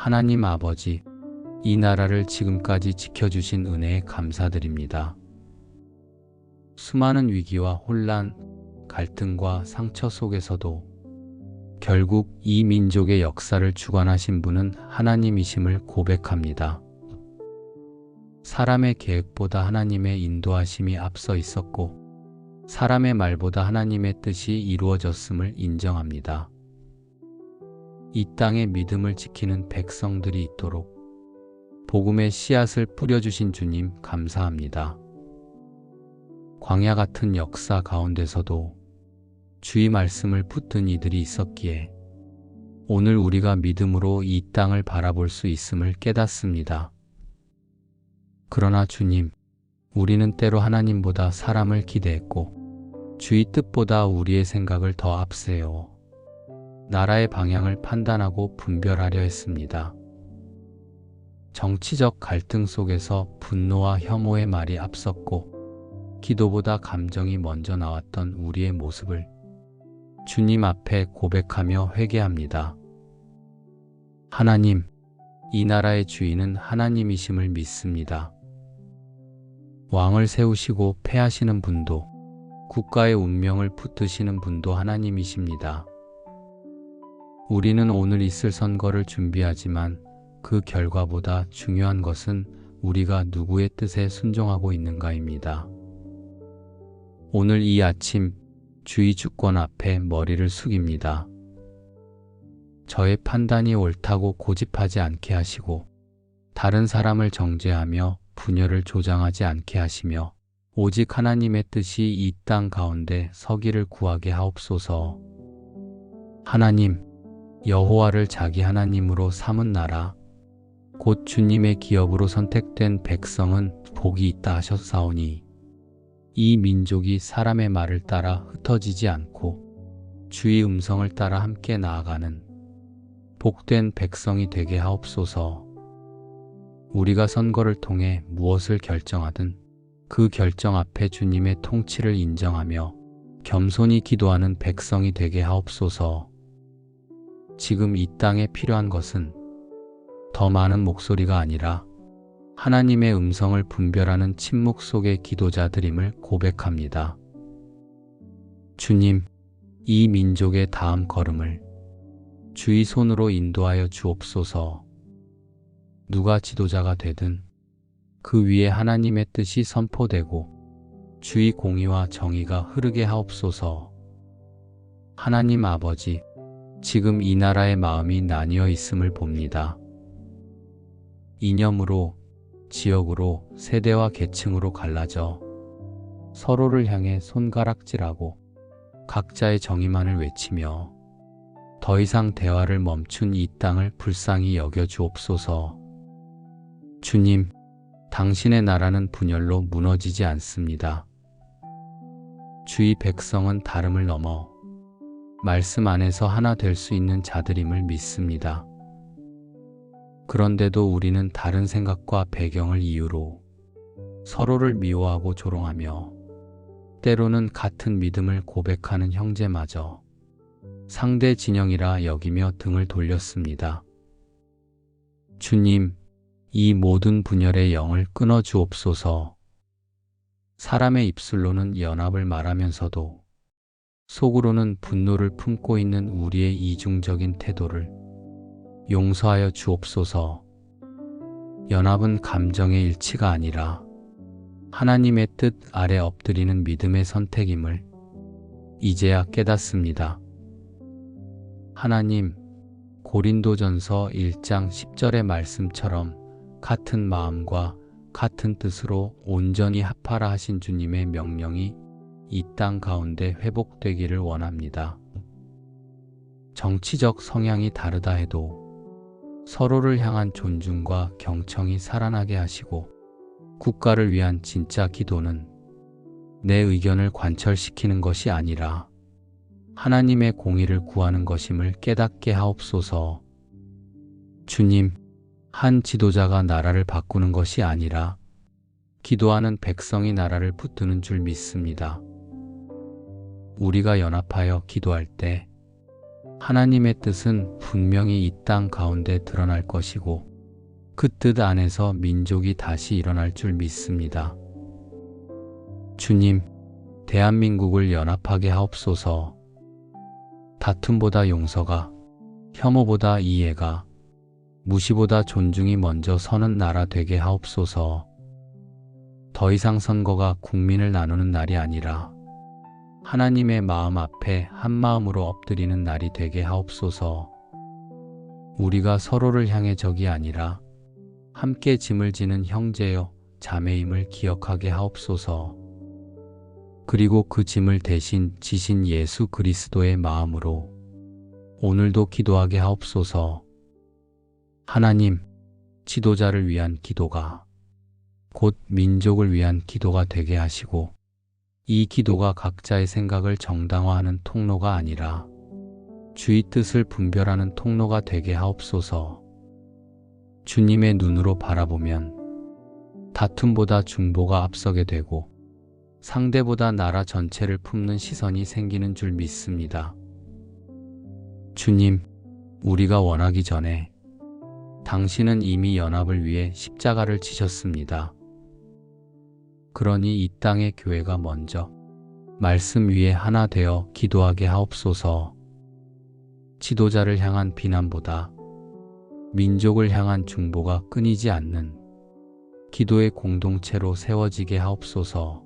하나님 아버지, 이 나라를 지금까지 지켜주신 은혜에 감사드립니다. 수많은 위기와 혼란, 갈등과 상처 속에서도 결국 이 민족의 역사를 주관하신 분은 하나님이심을 고백합니다. 사람의 계획보다 하나님의 인도하심이 앞서 있었고, 사람의 말보다 하나님의 뜻이 이루어졌음을 인정합니다. 이 땅에 믿음을 지키는 백성들이 있도록 복음의 씨앗을 뿌려주신 주님 감사합니다. 광야 같은 역사 가운데서도 주의 말씀을 붙든 이들이 있었기에 오늘 우리가 믿음으로 이 땅을 바라볼 수 있음을 깨닫습니다. 그러나 주님, 우리는 때로 하나님보다 사람을 기대했고 주의 뜻보다 우리의 생각을 더 앞세워 나라의 방향을 판단하고 분별하려 했습니다. 정치적 갈등 속에서 분노와 혐오의 말이 앞섰고 기도보다 감정이 먼저 나왔던 우리의 모습을 주님 앞에 고백하며 회개합니다. 하나님, 이 나라의 주인은 하나님이심을 믿습니다. 왕을 세우시고 패하시는 분도, 국가의 운명을 붙드시는 분도 하나님이십니다. 우리는 오늘 있을 선거를 준비하지만 그 결과보다 중요한 것은 우리가 누구의 뜻에 순종하고 있는가입니다. 오늘 이 아침 주의 주권 앞에 머리를 숙입니다. 저의 판단이 옳다고 고집하지 않게 하시고 다른 사람을 정죄하며 분열을 조장하지 않게 하시며 오직 하나님의 뜻이 이 땅 가운데 서기를 구하게 하옵소서. 하나님, 여호와를 자기 하나님으로 삼은 나라, 곧 주님의 기업으로 선택된 백성은 복이 있다 하셨사오니 이 민족이 사람의 말을 따라 흩어지지 않고 주의 음성을 따라 함께 나아가는 복된 백성이 되게 하옵소서. 우리가 선거를 통해 무엇을 결정하든 그 결정 앞에 주님의 통치를 인정하며 겸손히 기도하는 백성이 되게 하옵소서. 지금 이 땅에 필요한 것은 더 많은 목소리가 아니라 하나님의 음성을 분별하는 침묵 속의 기도자들임을 고백합니다. 주님, 이 민족의 다음 걸음을 주의 손으로 인도하여 주옵소서. 누가 지도자가 되든 그 위에 하나님의 뜻이 선포되고 주의 공의와 정의가 흐르게 하옵소서. 하나님 아버지, 지금 이 나라의 마음이 나뉘어 있음을 봅니다. 이념으로, 지역으로, 세대와 계층으로 갈라져 서로를 향해 손가락질하고 각자의 정의만을 외치며 더 이상 대화를 멈춘 이 땅을 불쌍히 여겨 주옵소서. 주님, 당신의 나라는 분열로 무너지지 않습니다. 주의 백성은 다름을 넘어 말씀 안에서 하나 될 수 있는 자들임을 믿습니다. 그런데도 우리는 다른 생각과 배경을 이유로 서로를 미워하고 조롱하며 때로는 같은 믿음을 고백하는 형제마저 상대 진영이라 여기며 등을 돌렸습니다. 주님, 이 모든 분열의 영을 끊어 주옵소서. 사람의 입술로는 연합을 말하면서도 속으로는 분노를 품고 있는 우리의 이중적인 태도를 용서하여 주옵소서. 연합은 감정의 일치가 아니라 하나님의 뜻 아래 엎드리는 믿음의 선택임을 이제야 깨닫습니다. 하나님, 고린도전서 1장 10절의 말씀처럼 같은 마음과 같은 뜻으로 온전히 합하라 하신 주님의 명령이 이 땅 가운데 회복되기를 원합니다. 정치적 성향이 다르다 해도 서로를 향한 존중과 경청이 살아나게 하시고 국가를 위한 진짜 기도는 내 의견을 관철시키는 것이 아니라 하나님의 공의를 구하는 것임을 깨닫게 하옵소서. 주님, 한 지도자가 나라를 바꾸는 것이 아니라 기도하는 백성이 나라를 붙드는 줄 믿습니다. 우리가 연합하여 기도할 때 하나님의 뜻은 분명히 이 땅 가운데 드러날 것이고 그 뜻 안에서 민족이 다시 일어날 줄 믿습니다. 주님, 대한민국을 연합하게 하옵소서. 다툼보다 용서가, 혐오보다 이해가, 무시보다 존중이 먼저 서는 나라 되게 하옵소서. 더 이상 선거가 국민을 나누는 날이 아니라 하나님의 마음 앞에 한 마음으로 엎드리는 날이 되게 하옵소서. 우리가 서로를 향해 적이 아니라 함께 짐을 지는 형제여 자매임을 기억하게 하옵소서. 그리고 그 짐을 대신 지신 예수 그리스도의 마음으로 오늘도 기도하게 하옵소서. 하나님, 지도자를 위한 기도가 곧 민족을 위한 기도가 되게 하시고 이 기도가 각자의 생각을 정당화하는 통로가 아니라 주의 뜻을 분별하는 통로가 되게 하옵소서. 주님의 눈으로 바라보면 다툼보다 중보가 앞서게 되고 상대보다 나라 전체를 품는 시선이 생기는 줄 믿습니다. 주님, 우리가 원하기 전에 당신은 이미 연합을 위해 십자가를 지셨습니다. 그러니 이 땅의 교회가 먼저 말씀 위에 하나 되어 기도하게 하옵소서. 지도자를 향한 비난보다 민족을 향한 중보가 끊이지 않는 기도의 공동체로 세워지게 하옵소서.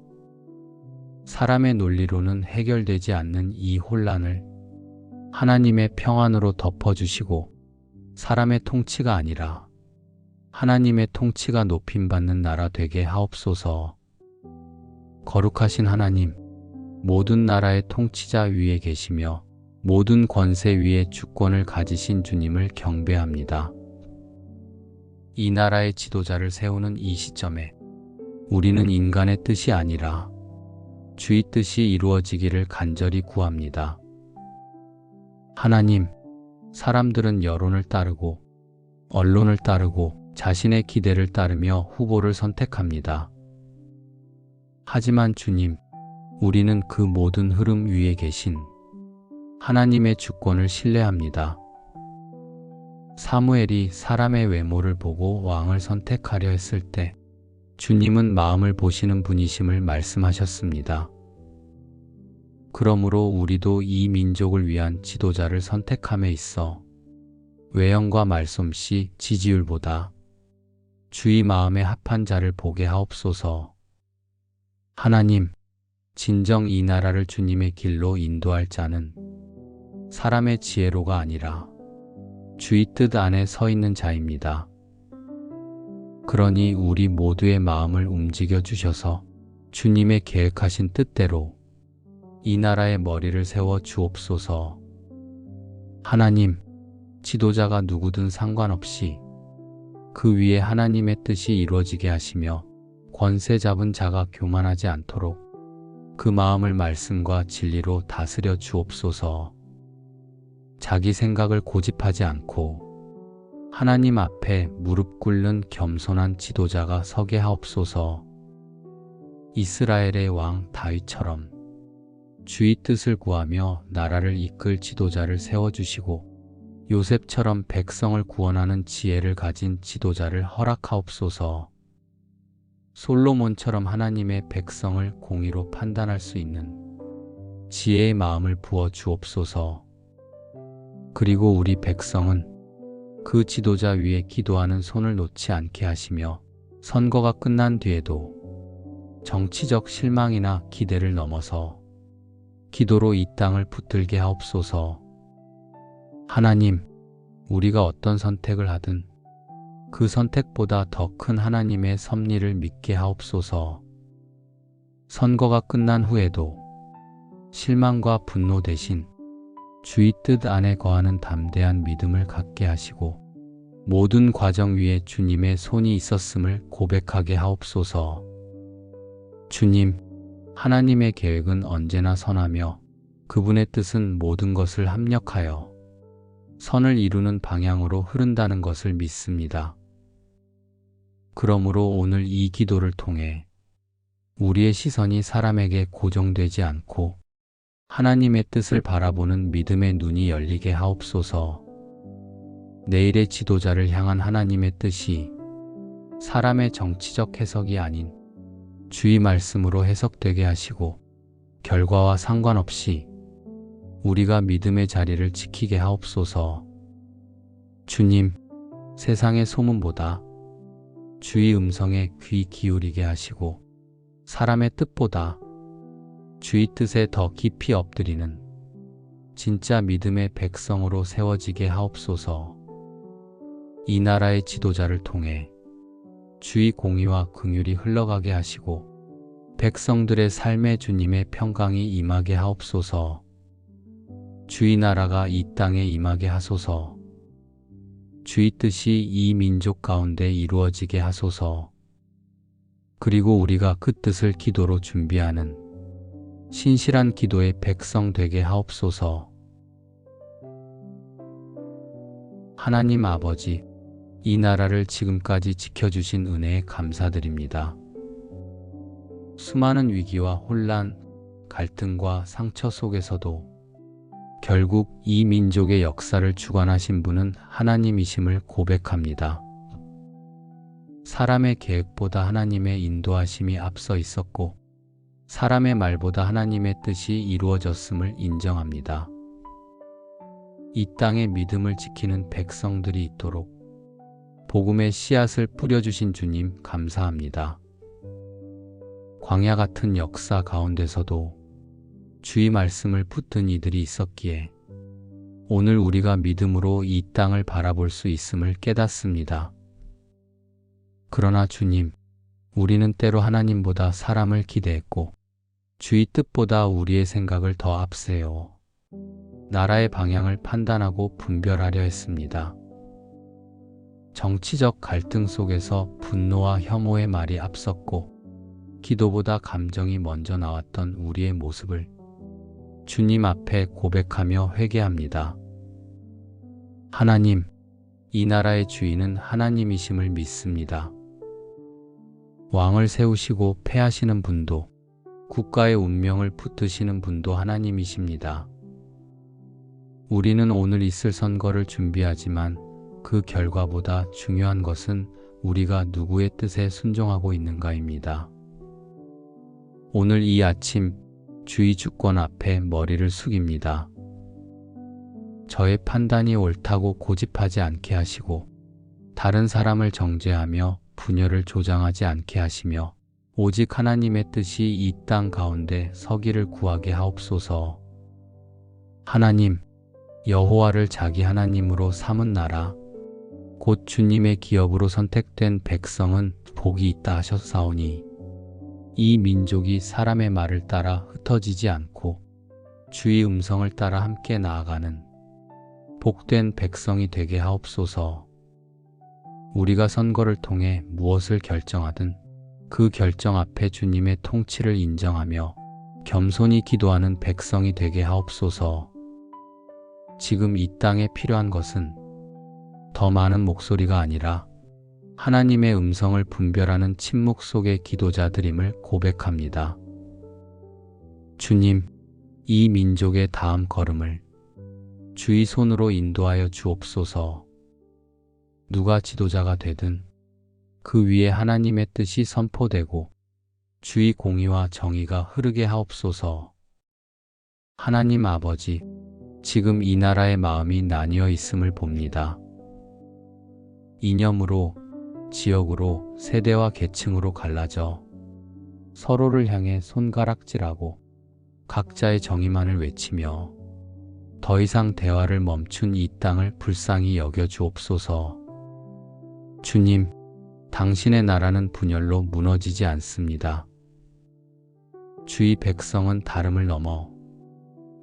사람의 논리로는 해결되지 않는 이 혼란을 하나님의 평안으로 덮어주시고 사람의 통치가 아니라 하나님의 통치가 높임받는 나라 되게 하옵소서. 거룩하신 하나님, 모든 나라의 통치자 위에 계시며 모든 권세 위에 주권을 가지신 주님을 경배합니다. 이 나라의 지도자를 세우는 이 시점에 우리는 인간의 뜻이 아니라 주의 뜻이 이루어지기를 간절히 구합니다. 하나님, 사람들은 여론을 따르고 언론을 따르고 자신의 기대를 따르며 후보를 선택합니다. 하지만 주님, 우리는 그 모든 흐름 위에 계신 하나님의 주권을 신뢰합니다. 사무엘이 사람의 외모를 보고 왕을 선택하려 했을 때 주님은 마음을 보시는 분이심을 말씀하셨습니다. 그러므로 우리도 이 민족을 위한 지도자를 선택함에 있어 외형과 말솜씨, 지지율보다 주의 마음에 합한 자를 보게 하옵소서. 하나님, 진정 이 나라를 주님의 길로 인도할 자는 사람의 지혜로가 아니라 주의 뜻 안에 서 있는 자입니다. 그러니 우리 모두의 마음을 움직여 주셔서 주님의 계획하신 뜻대로 이 나라의 머리를 세워 주옵소서. 하나님, 지도자가 누구든 상관없이 그 위에 하나님의 뜻이 이루어지게 하시며 권세 잡은 자가 교만하지 않도록 그 마음을 말씀과 진리로 다스려 주옵소서. 자기 생각을 고집하지 않고 하나님 앞에 무릎 꿇는 겸손한 지도자가 서게 하옵소서. 이스라엘의 왕 다윗처럼 주의 뜻을 구하며 나라를 이끌 지도자를 세워주시고 요셉처럼 백성을 구원하는 지혜를 가진 지도자를 허락하옵소서. 솔로몬처럼 하나님의 백성을 공의로 판단할 수 있는 지혜의 마음을 부어 주옵소서. 그리고 우리 백성은 그 지도자 위에 기도하는 손을 놓지 않게 하시며 선거가 끝난 뒤에도 정치적 실망이나 기대를 넘어서 기도로 이 땅을 붙들게 하옵소서. 하나님, 우리가 어떤 선택을 하든 그 선택보다 더 큰 하나님의 섭리를 믿게 하옵소서. 선거가 끝난 후에도 실망과 분노 대신 주의 뜻 안에 거하는 담대한 믿음을 갖게 하시고 모든 과정 위에 주님의 손이 있었음을 고백하게 하옵소서. 주님, 하나님의 계획은 언제나 선하며 그분의 뜻은 모든 것을 합력하여 선을 이루는 방향으로 흐른다는 것을 믿습니다. 그러므로 오늘 이 기도를 통해 우리의 시선이 사람에게 고정되지 않고 하나님의 뜻을 바라보는 믿음의 눈이 열리게 하옵소서. 내일의 지도자를 향한 하나님의 뜻이 사람의 정치적 해석이 아닌 주의 말씀으로 해석되게 하시고, 결과와 상관없이 우리가 믿음의 자리를 지키게 하옵소서. 주님, 세상의 소문보다 주의 음성에 귀 기울이게 하시고, 사람의 뜻보다 주의 뜻에 더 깊이 엎드리는 진짜 믿음의 백성으로 세워지게 하옵소서. 이 나라의 지도자를 통해 주의 공의와 긍휼이 흘러가게 하시고, 백성들의 삶에 주님의 평강이 임하게 하옵소서. 주의 나라가 이 땅에 임하게 하소서. 주의 뜻이 이 민족 가운데 이루어지게 하소서. 그리고 우리가 그 뜻을 기도로 준비하는 신실한 기도의 백성 되게 하옵소서. 하나님 아버지, 이 나라를 지금까지 지켜주신 은혜에 감사드립니다. 수많은 위기와 혼란, 갈등과 상처 속에서도 결국 이 민족의 역사를 주관하신 분은 하나님이심을 고백합니다. 사람의 계획보다 하나님의 인도하심이 앞서 있었고, 사람의 말보다 하나님의 뜻이 이루어졌음을 인정합니다. 이 땅에 믿음을 지키는 백성들이 있도록 복음의 씨앗을 뿌려주신 주님 감사합니다. 광야 같은 역사 가운데서도 주의 말씀을 붙든 이들이 있었기에 오늘 우리가 믿음으로 이 땅을 바라볼 수 있음을 깨닫습니다. 그러나 주님, 우리는 때로 하나님보다 사람을 기대했고 주의 뜻보다 우리의 생각을 더 앞세워 나라의 방향을 판단하고 분별하려 했습니다. 정치적 갈등 속에서 분노와 혐오의 말이 앞섰고 기도보다 감정이 먼저 나왔던 우리의 모습을 주님 앞에 고백하며 회개합니다. 하나님, 이 나라의 주인은 하나님이심을 믿습니다. 왕을 세우시고 패하시는 분도, 국가의 운명을 붙드시는 분도 하나님이십니다. 우리는 오늘 있을 선거를 준비하지만 그 결과보다 중요한 것은 우리가 누구의 뜻에 순종하고 있는가입니다. 오늘 이 아침 주의 주권 앞에 머리를 숙입니다. 저의 판단이 옳다고 고집하지 않게 하시고, 다른 사람을 정죄하며 분열을 조장하지 않게 하시며, 오직 하나님의 뜻이 이 땅 가운데 서기를 구하게 하옵소서. 하나님, 여호와를 자기 하나님으로 삼은 나라, 곧 주님의 기업으로 선택된 백성은 복이 있다 하셨사오니, 이 민족이 사람의 말을 따라 흩어지지 않고 주의 음성을 따라 함께 나아가는 복된 백성이 되게 하옵소서. 우리가 선거를 통해 무엇을 결정하든 그 결정 앞에 주님의 통치를 인정하며 겸손히 기도하는 백성이 되게 하옵소서. 지금 이 땅에 필요한 것은 더 많은 목소리가 아니라 하나님의 음성을 분별하는 침묵 속의 기도자들임을 고백합니다. 주님, 이 민족의 다음 걸음을 주의 손으로 인도하여 주옵소서. 누가 지도자가 되든 그 위에 하나님의 뜻이 선포되고 주의 공의와 정의가 흐르게 하옵소서. 하나님 아버지, 지금 이 나라의 마음이 나뉘어 있음을 봅니다. 이념으로, 지역으로, 세대와 계층으로 갈라져 서로를 향해 손가락질하고 각자의 정의만을 외치며 더 이상 대화를 멈춘 이 땅을 불쌍히 여겨 주옵소서. 주님, 당신의 나라는 분열로 무너지지 않습니다. 주의 백성은 다름을 넘어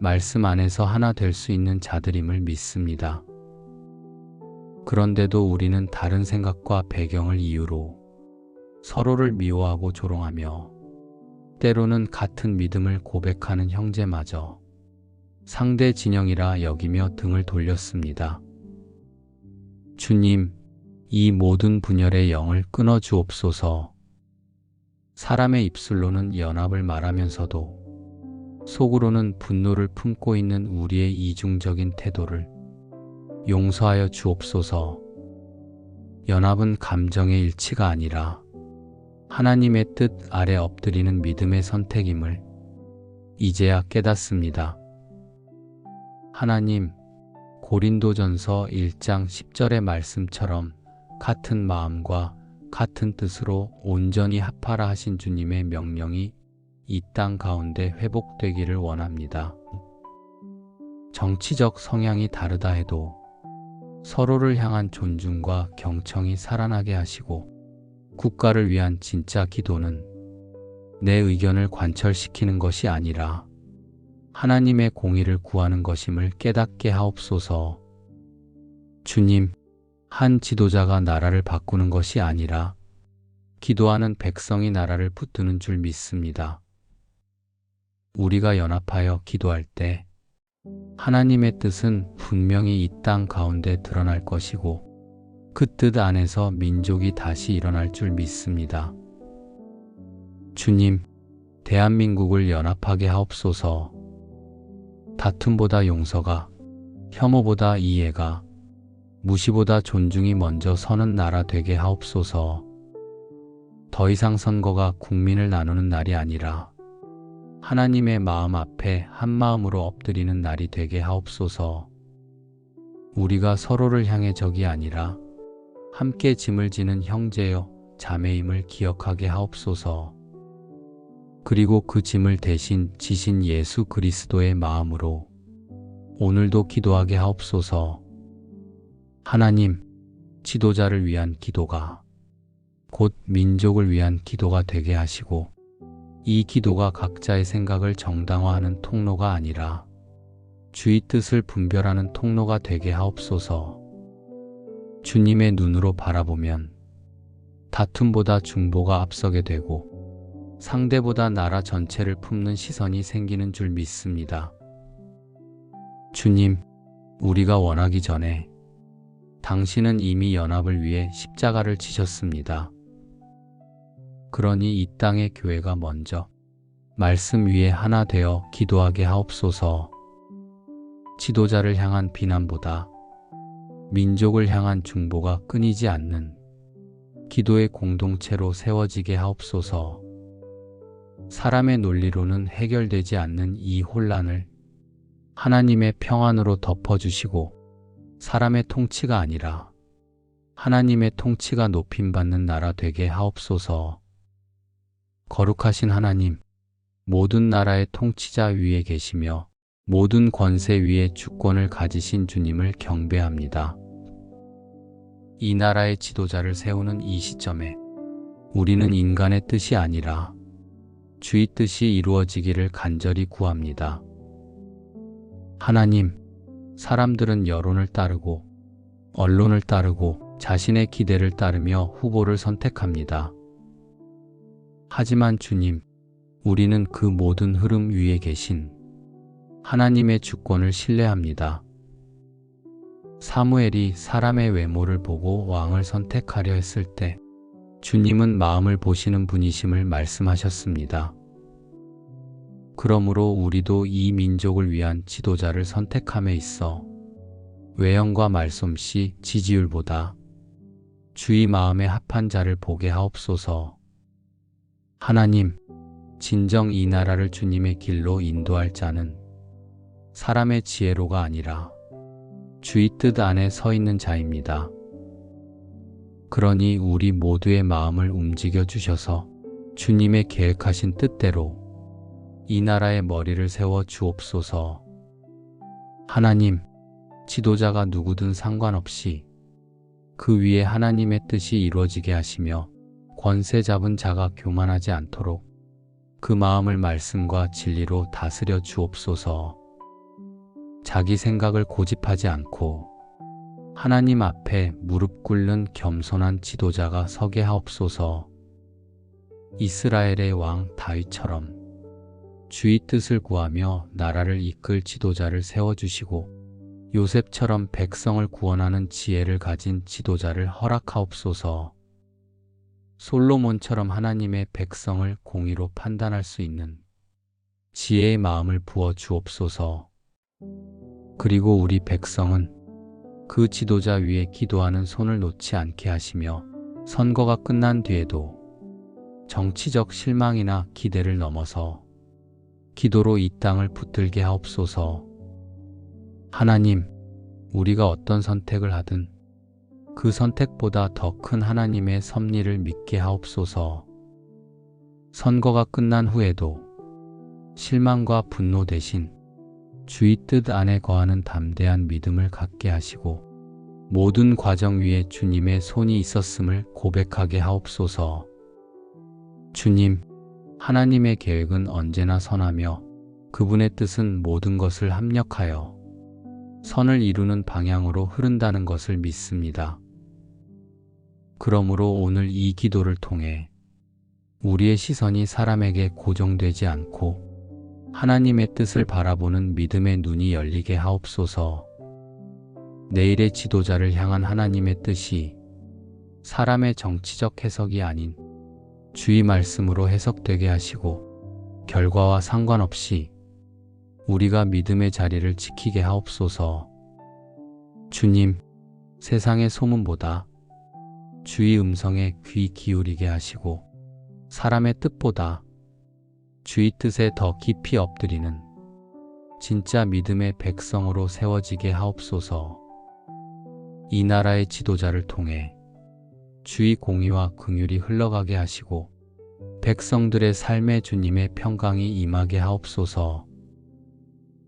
말씀 안에서 하나 될 수 있는 자들임을 믿습니다. 그런데도 우리는 다른 생각과 배경을 이유로 서로를 미워하고 조롱하며 때로는 같은 믿음을 고백하는 형제마저 상대 진영이라 여기며 등을 돌렸습니다. 주님, 이 모든 분열의 영을 끊어 주옵소서. 사람의 입술로는 연합을 말하면서도 속으로는 분노를 품고 있는 우리의 이중적인 태도를 용서하여 주옵소서. 연합은 감정의 일치가 아니라 하나님의 뜻 아래 엎드리는 믿음의 선택임을 이제야 깨닫습니다. 하나님, 고린도전서 1장 10절의 말씀처럼 같은 마음과 같은 뜻으로 온전히 합하라 하신 주님의 명령이 이 땅 가운데 회복되기를 원합니다. 정치적 성향이 다르다 해도 서로를 향한 존중과 경청이 살아나게 하시고, 국가를 위한 진짜 기도는 내 의견을 관철시키는 것이 아니라 하나님의 공의를 구하는 것임을 깨닫게 하옵소서. 주님, 한 지도자가 나라를 바꾸는 것이 아니라 기도하는 백성이 나라를 붙드는 줄 믿습니다. 우리가 연합하여 기도할 때 하나님의 뜻은 분명히 이 땅 가운데 드러날 것이고, 그 뜻 안에서 민족이 다시 일어날 줄 믿습니다. 주님, 대한민국을 연합하게 하옵소서. 다툼보다 용서가, 혐오보다 이해가, 무시보다 존중이 먼저 서는 나라 되게 하옵소서. 더 이상 선거가 국민을 나누는 날이 아니라 하나님의 마음 앞에 한 마음으로 엎드리는 날이 되게 하옵소서. 우리가 서로를 향해 적이 아니라 함께 짐을 지는 형제여 자매임을 기억하게 하옵소서. 그리고 그 짐을 대신 지신 예수 그리스도의 마음으로 오늘도 기도하게 하옵소서. 하나님, 지도자를 위한 기도가 곧 민족을 위한 기도가 되게 하시고, 이 기도가 각자의 생각을 정당화하는 통로가 아니라 주의 뜻을 분별하는 통로가 되게 하옵소서. 주님의 눈으로 바라보면 다툼보다 중보가 앞서게 되고, 상대보다 나라 전체를 품는 시선이 생기는 줄 믿습니다. 주님, 우리가 원하기 전에 당신은 이미 연합을 위해 십자가를 지셨습니다. 그러니 이 땅의 교회가 먼저 말씀 위에 하나 되어 기도하게 하옵소서. 지도자를 향한 비난보다 민족을 향한 중보가 끊이지 않는 기도의 공동체로 세워지게 하옵소서. 사람의 논리로는 해결되지 않는 이 혼란을 하나님의 평안으로 덮어주시고, 사람의 통치가 아니라 하나님의 통치가 높임받는 나라 되게 하옵소서. 거룩하신 하나님, 모든 나라의 통치자 위에 계시며 모든 권세 위에 주권을 가지신 주님을 경배합니다. 이 나라의 지도자를 세우는 이 시점에 우리는 인간의 뜻이 아니라 주의 뜻이 이루어지기를 간절히 구합니다. 하나님, 사람들은 여론을 따르고 언론을 따르고 자신의 기대를 따르며 후보를 선택합니다. 하지만 주님, 우리는 그 모든 흐름 위에 계신 하나님의 주권을 신뢰합니다. 사무엘이 사람의 외모를 보고 왕을 선택하려 했을 때 주님은 마음을 보시는 분이심을 말씀하셨습니다. 그러므로 우리도 이 민족을 위한 지도자를 선택함에 있어 외형과 말솜씨, 지지율보다 주의 마음에 합한 자를 보게 하옵소서. 하나님, 진정 이 나라를 주님의 길로 인도할 자는 사람의 지혜로가 아니라 주의 뜻 안에 서 있는 자입니다. 그러니 우리 모두의 마음을 움직여 주셔서 주님의 계획하신 뜻대로 이 나라의 머리를 세워 주옵소서. 하나님, 지도자가 누구든 상관없이 그 위에 하나님의 뜻이 이루어지게 하시며, 권세 잡은 자가 교만하지 않도록 그 마음을 말씀과 진리로 다스려 주옵소서. 자기 생각을 고집하지 않고 하나님 앞에 무릎 꿇는 겸손한 지도자가 서게 하옵소서. 이스라엘의 왕 다윗처럼 주의 뜻을 구하며 나라를 이끌 지도자를 세워주시고, 요셉처럼 백성을 구원하는 지혜를 가진 지도자를 허락하옵소서. 솔로몬처럼 하나님의 백성을 공의로 판단할 수 있는 지혜의 마음을 부어 주옵소서. 그리고 우리 백성은 그 지도자 위에 기도하는 손을 놓지 않게 하시며 선거가 끝난 뒤에도 정치적 실망이나 기대를 넘어서 기도로 이 땅을 붙들게 하옵소서. 하나님, 우리가 어떤 선택을 하든 그 선택보다 더 큰 하나님의 섭리를 믿게 하옵소서. 선거가 끝난 후에도 실망과 분노 대신 주의 뜻 안에 거하는 담대한 믿음을 갖게 하시고 모든 과정 위에 주님의 손이 있었음을 고백하게 하옵소서. 주님, 하나님의 계획은 언제나 선하며 그분의 뜻은 모든 것을 합력하여 선을 이루는 방향으로 흐른다는 것을 믿습니다. 그러므로 오늘 이 기도를 통해 우리의 시선이 사람에게 고정되지 않고 하나님의 뜻을 바라보는 믿음의 눈이 열리게 하옵소서. 내일의 지도자를 향한 하나님의 뜻이 사람의 정치적 해석이 아닌 주의 말씀으로 해석되게 하시고 결과와 상관없이 우리가 믿음의 자리를 지키게 하옵소서. 주님, 세상의 소문보다 주의 음성에 귀 기울이게 하시고 사람의 뜻보다 주의 뜻에 더 깊이 엎드리는 진짜 믿음의 백성으로 세워지게 하옵소서. 이 나라의 지도자를 통해 주의 공의와 긍휼이 흘러가게 하시고 백성들의 삶에 주님의 평강이 임하게 하옵소서.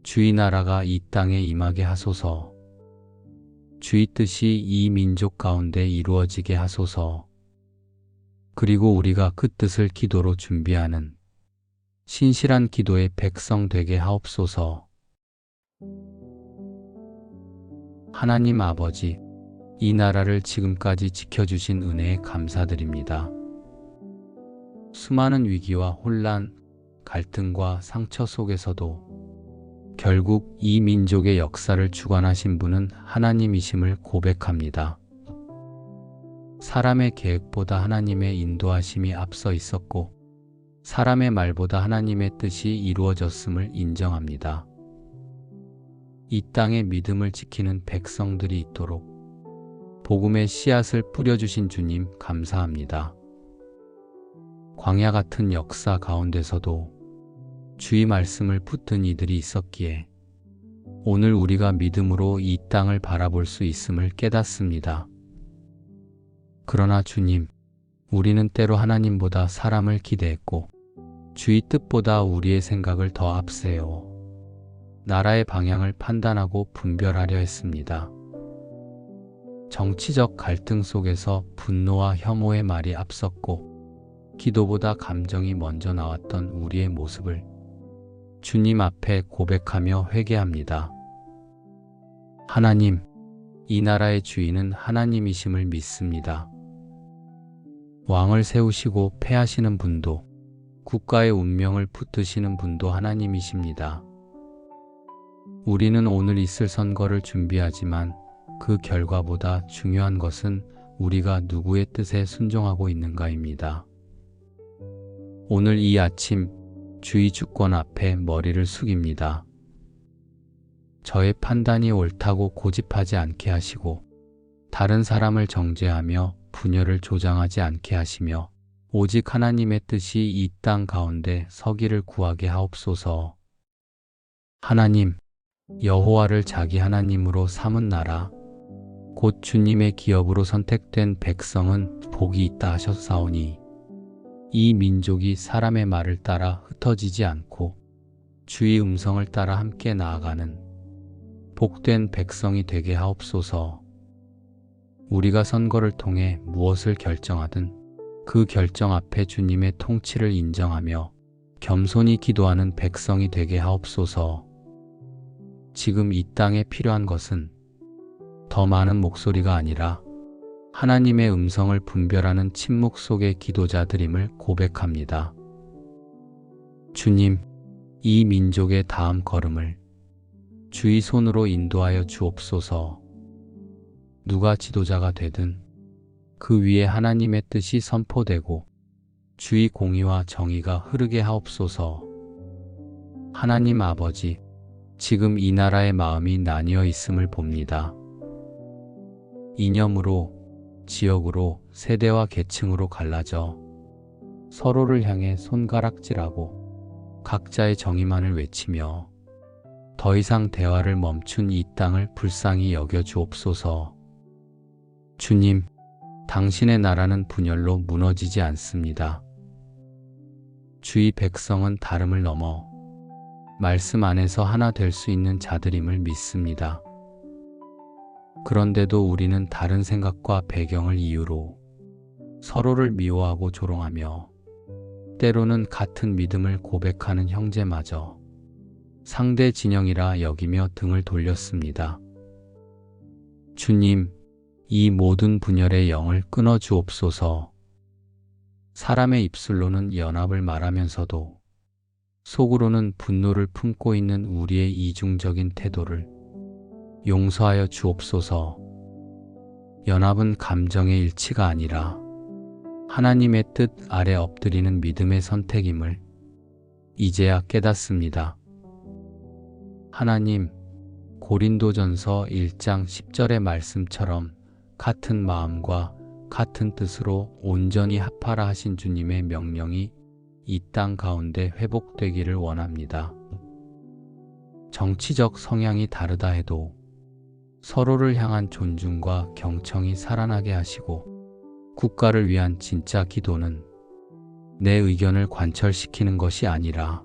주의 나라가 이 땅에 임하게 하소서. 주의 뜻이 이 민족 가운데 이루어지게 하소서. 그리고 우리가 그 뜻을 기도로 준비하는 신실한 기도의 백성 되게 하옵소서. 하나님 아버지, 이 나라를 지금까지 지켜주신 은혜에 감사드립니다. 수많은 위기와 혼란, 갈등과 상처 속에서도 결국 이 민족의 역사를 주관하신 분은 하나님이심을 고백합니다. 사람의 계획보다 하나님의 인도하심이 앞서 있었고 사람의 말보다 하나님의 뜻이 이루어졌음을 인정합니다. 이 땅에 믿음을 지키는 백성들이 있도록 복음의 씨앗을 뿌려주신 주님 감사합니다. 광야 같은 역사 가운데서도 주의 말씀을 붙든 이들이 있었기에 오늘 우리가 믿음으로 이 땅을 바라볼 수 있음을 깨닫습니다. 그러나 주님, 우리는 때로 하나님보다 사람을 기대했고 주의 뜻보다 우리의 생각을 더 앞세워 나라의 방향을 판단하고 분별하려 했습니다. 정치적 갈등 속에서 분노와 혐오의 말이 앞섰고 기도보다 감정이 먼저 나왔던 우리의 모습을 주님 앞에 고백하며 회개합니다. 하나님, 이 나라의 주인은 하나님이심을 믿습니다. 왕을 세우시고 패하시는 분도 국가의 운명을 붙드시는 분도 하나님이십니다. 우리는 오늘 있을 선거를 준비하지만 그 결과보다 중요한 것은 우리가 누구의 뜻에 순종하고 있는가입니다. 오늘 이 아침 주의 주권 앞에 머리를 숙입니다. 저의 판단이 옳다고 고집하지 않게 하시고 다른 사람을 정죄하며 분열을 조장하지 않게 하시며 오직 하나님의 뜻이 이 땅 가운데 서기를 구하게 하옵소서. 하나님, 여호와를 자기 하나님으로 삼은 나라 곧 주님의 기업으로 선택된 백성은 복이 있다 하셨사오니 이 민족이 사람의 말을 따라 흩어지지 않고 주의 음성을 따라 함께 나아가는 복된 백성이 되게 하옵소서. 우리가 선거를 통해 무엇을 결정하든 그 결정 앞에 주님의 통치를 인정하며 겸손히 기도하는 백성이 되게 하옵소서. 지금 이 땅에 필요한 것은 더 많은 목소리가 아니라 하나님의 음성을 분별하는 침묵 속의 기도자들임을 고백합니다. 주님, 이 민족의 다음 걸음을 주의 손으로 인도하여 주옵소서. 누가 지도자가 되든 그 위에 하나님의 뜻이 선포되고 주의 공의와 정의가 흐르게 하옵소서. 하나님 아버지, 지금 이 나라의 마음이 나뉘어 있음을 봅니다. 이념으로, 지역으로, 세대와 계층으로 갈라져 서로를 향해 손가락질하고 각자의 정의만을 외치며 더 이상 대화를 멈춘 이 땅을 불쌍히 여겨 주옵소서. 주님, 당신의 나라는 분열로 무너지지 않습니다. 주의 백성은 다름을 넘어 말씀 안에서 하나 될 수 있는 자들임을 믿습니다. 그런데도 우리는 다른 생각과 배경을 이유로 서로를 미워하고 조롱하며 때로는 같은 믿음을 고백하는 형제마저 상대 진영이라 여기며 등을 돌렸습니다. 주님, 이 모든 분열의 영을 끊어 주옵소서. 사람의 입술로는 연합을 말하면서도 속으로는 분노를 품고 있는 우리의 이중적인 태도를 용서하여 주옵소서. 연합은 감정의 일치가 아니라 하나님의 뜻 아래 엎드리는 믿음의 선택임을 이제야 깨닫습니다. 하나님, 고린도전서 1장 10절의 말씀처럼 같은 마음과 같은 뜻으로 온전히 합하라 하신 주님의 명령이 이 땅 가운데 회복되기를 원합니다. 정치적 성향이 다르다 해도 서로를 향한 존중과 경청이 살아나게 하시고 국가를 위한 진짜 기도는 내 의견을 관철시키는 것이 아니라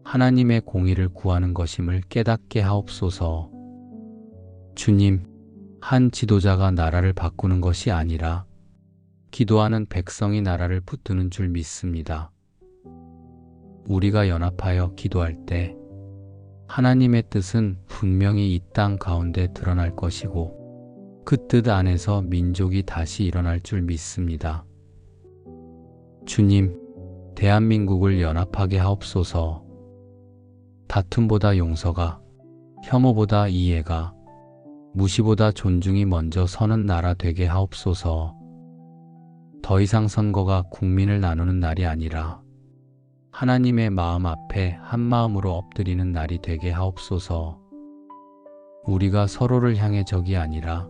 하나님의 공의를 구하는 것임을 깨닫게 하옵소서. 주님, 한 지도자가 나라를 바꾸는 것이 아니라 기도하는 백성이 나라를 붙드는 줄 믿습니다. 우리가 연합하여 기도할 때 하나님의 뜻은 분명히 이 땅 가운데 드러날 것이고 그 뜻 안에서 민족이 다시 일어날 줄 믿습니다. 주님, 대한민국을 연합하게 하옵소서. 다툼보다 용서가, 혐오보다 이해가, 무시보다 존중이 먼저 서는 나라 되게 하옵소서. 더 이상 선거가 국민을 나누는 날이 아니라 하나님의 마음 앞에 한 마음으로 엎드리는 날이 되게 하옵소서. 우리가 서로를 향해 적이 아니라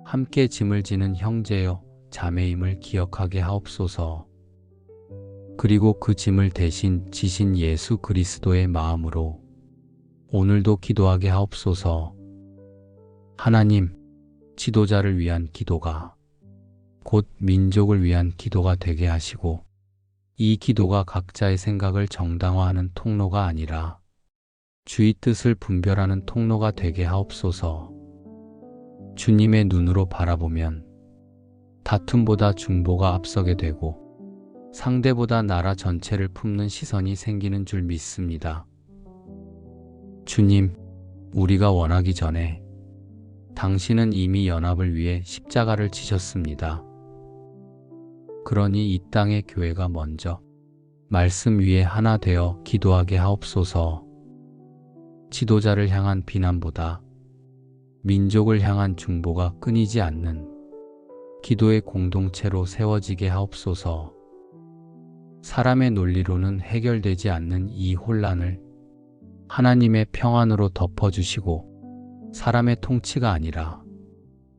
함께 짐을 지는 형제여 자매임을 기억하게 하옵소서. 그리고 그 짐을 대신 지신 예수 그리스도의 마음으로 오늘도 기도하게 하옵소서. 하나님, 지도자를 위한 기도가 곧 민족을 위한 기도가 되게 하시고 이 기도가 각자의 생각을 정당화하는 통로가 아니라 주의 뜻을 분별하는 통로가 되게 하옵소서. 주님의 눈으로 바라보면 다툼보다 중보가 앞서게 되고 상대보다 나라 전체를 품는 시선이 생기는 줄 믿습니다. 주님, 우리가 원하기 전에 당신은 이미 연합을 위해 십자가를 지셨습니다. 그러니 이 땅의 교회가 먼저 말씀 위에 하나 되어 기도하게 하옵소서. 지도자를 향한 비난보다 민족을 향한 중보가 끊이지 않는 기도의 공동체로 세워지게 하옵소서. 사람의 논리로는 해결되지 않는 이 혼란을 하나님의 평안으로 덮어주시고 사람의 통치가 아니라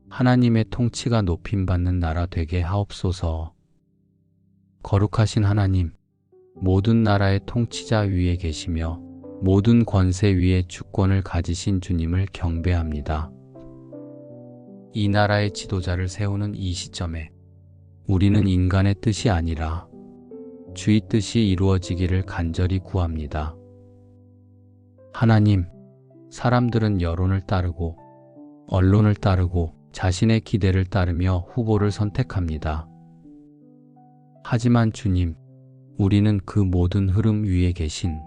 하나님의 통치가 높임받는 나라 되게 하옵소서. 거룩하신 하나님, 모든 나라의 통치자 위에 계시며 모든 권세 위에 주권을 가지신 주님을 경배합니다. 이 나라의 지도자를 세우는 이 시점에 우리는 인간의 뜻이 아니라 주의 뜻이 이루어지기를 간절히 구합니다. 하나님, 사람들은 여론을 따르고 언론을 따르고 자신의 기대를 따르며 후보를 선택합니다. 하지만 주님, 우리는 그 모든 흐름 위에 계신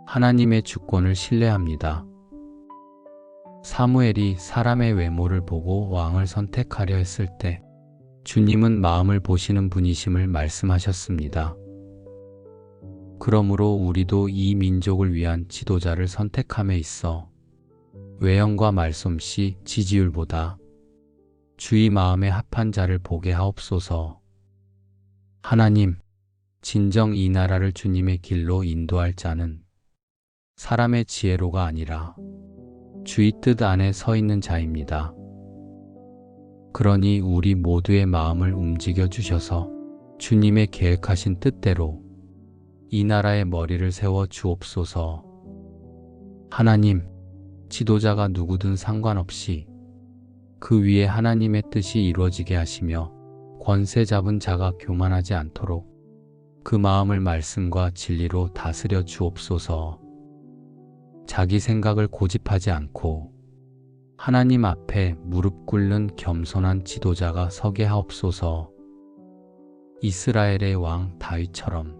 하나님의 주권을 신뢰합니다. 사무엘이 사람의 외모를 보고 왕을 선택하려 했을 때 주님은 마음을 보시는 분이심을 말씀하셨습니다. 그러므로 우리도 이 민족을 위한 지도자를 선택함에 있어 외형과 말솜씨, 지지율보다 주의 마음에 합한 자를 보게 하옵소서. 하나님, 진정 이 나라를 주님의 길로 인도할 자는 사람의 지혜로가 아니라 주의 뜻 안에 서 있는 자입니다. 그러니 우리 모두의 마음을 움직여 주셔서 주님의 계획하신 뜻대로 이 나라의 머리를 세워 주옵소서. 하나님, 지도자가 누구든 상관없이 그 위에 하나님의 뜻이 이루어지게 하시며 권세 잡은 자가 교만하지 않도록 그 마음을 말씀과 진리로 다스려 주옵소서. 자기 생각을 고집하지 않고 하나님 앞에 무릎 꿇는 겸손한 지도자가 서게 하옵소서. 이스라엘의 왕 다윗처럼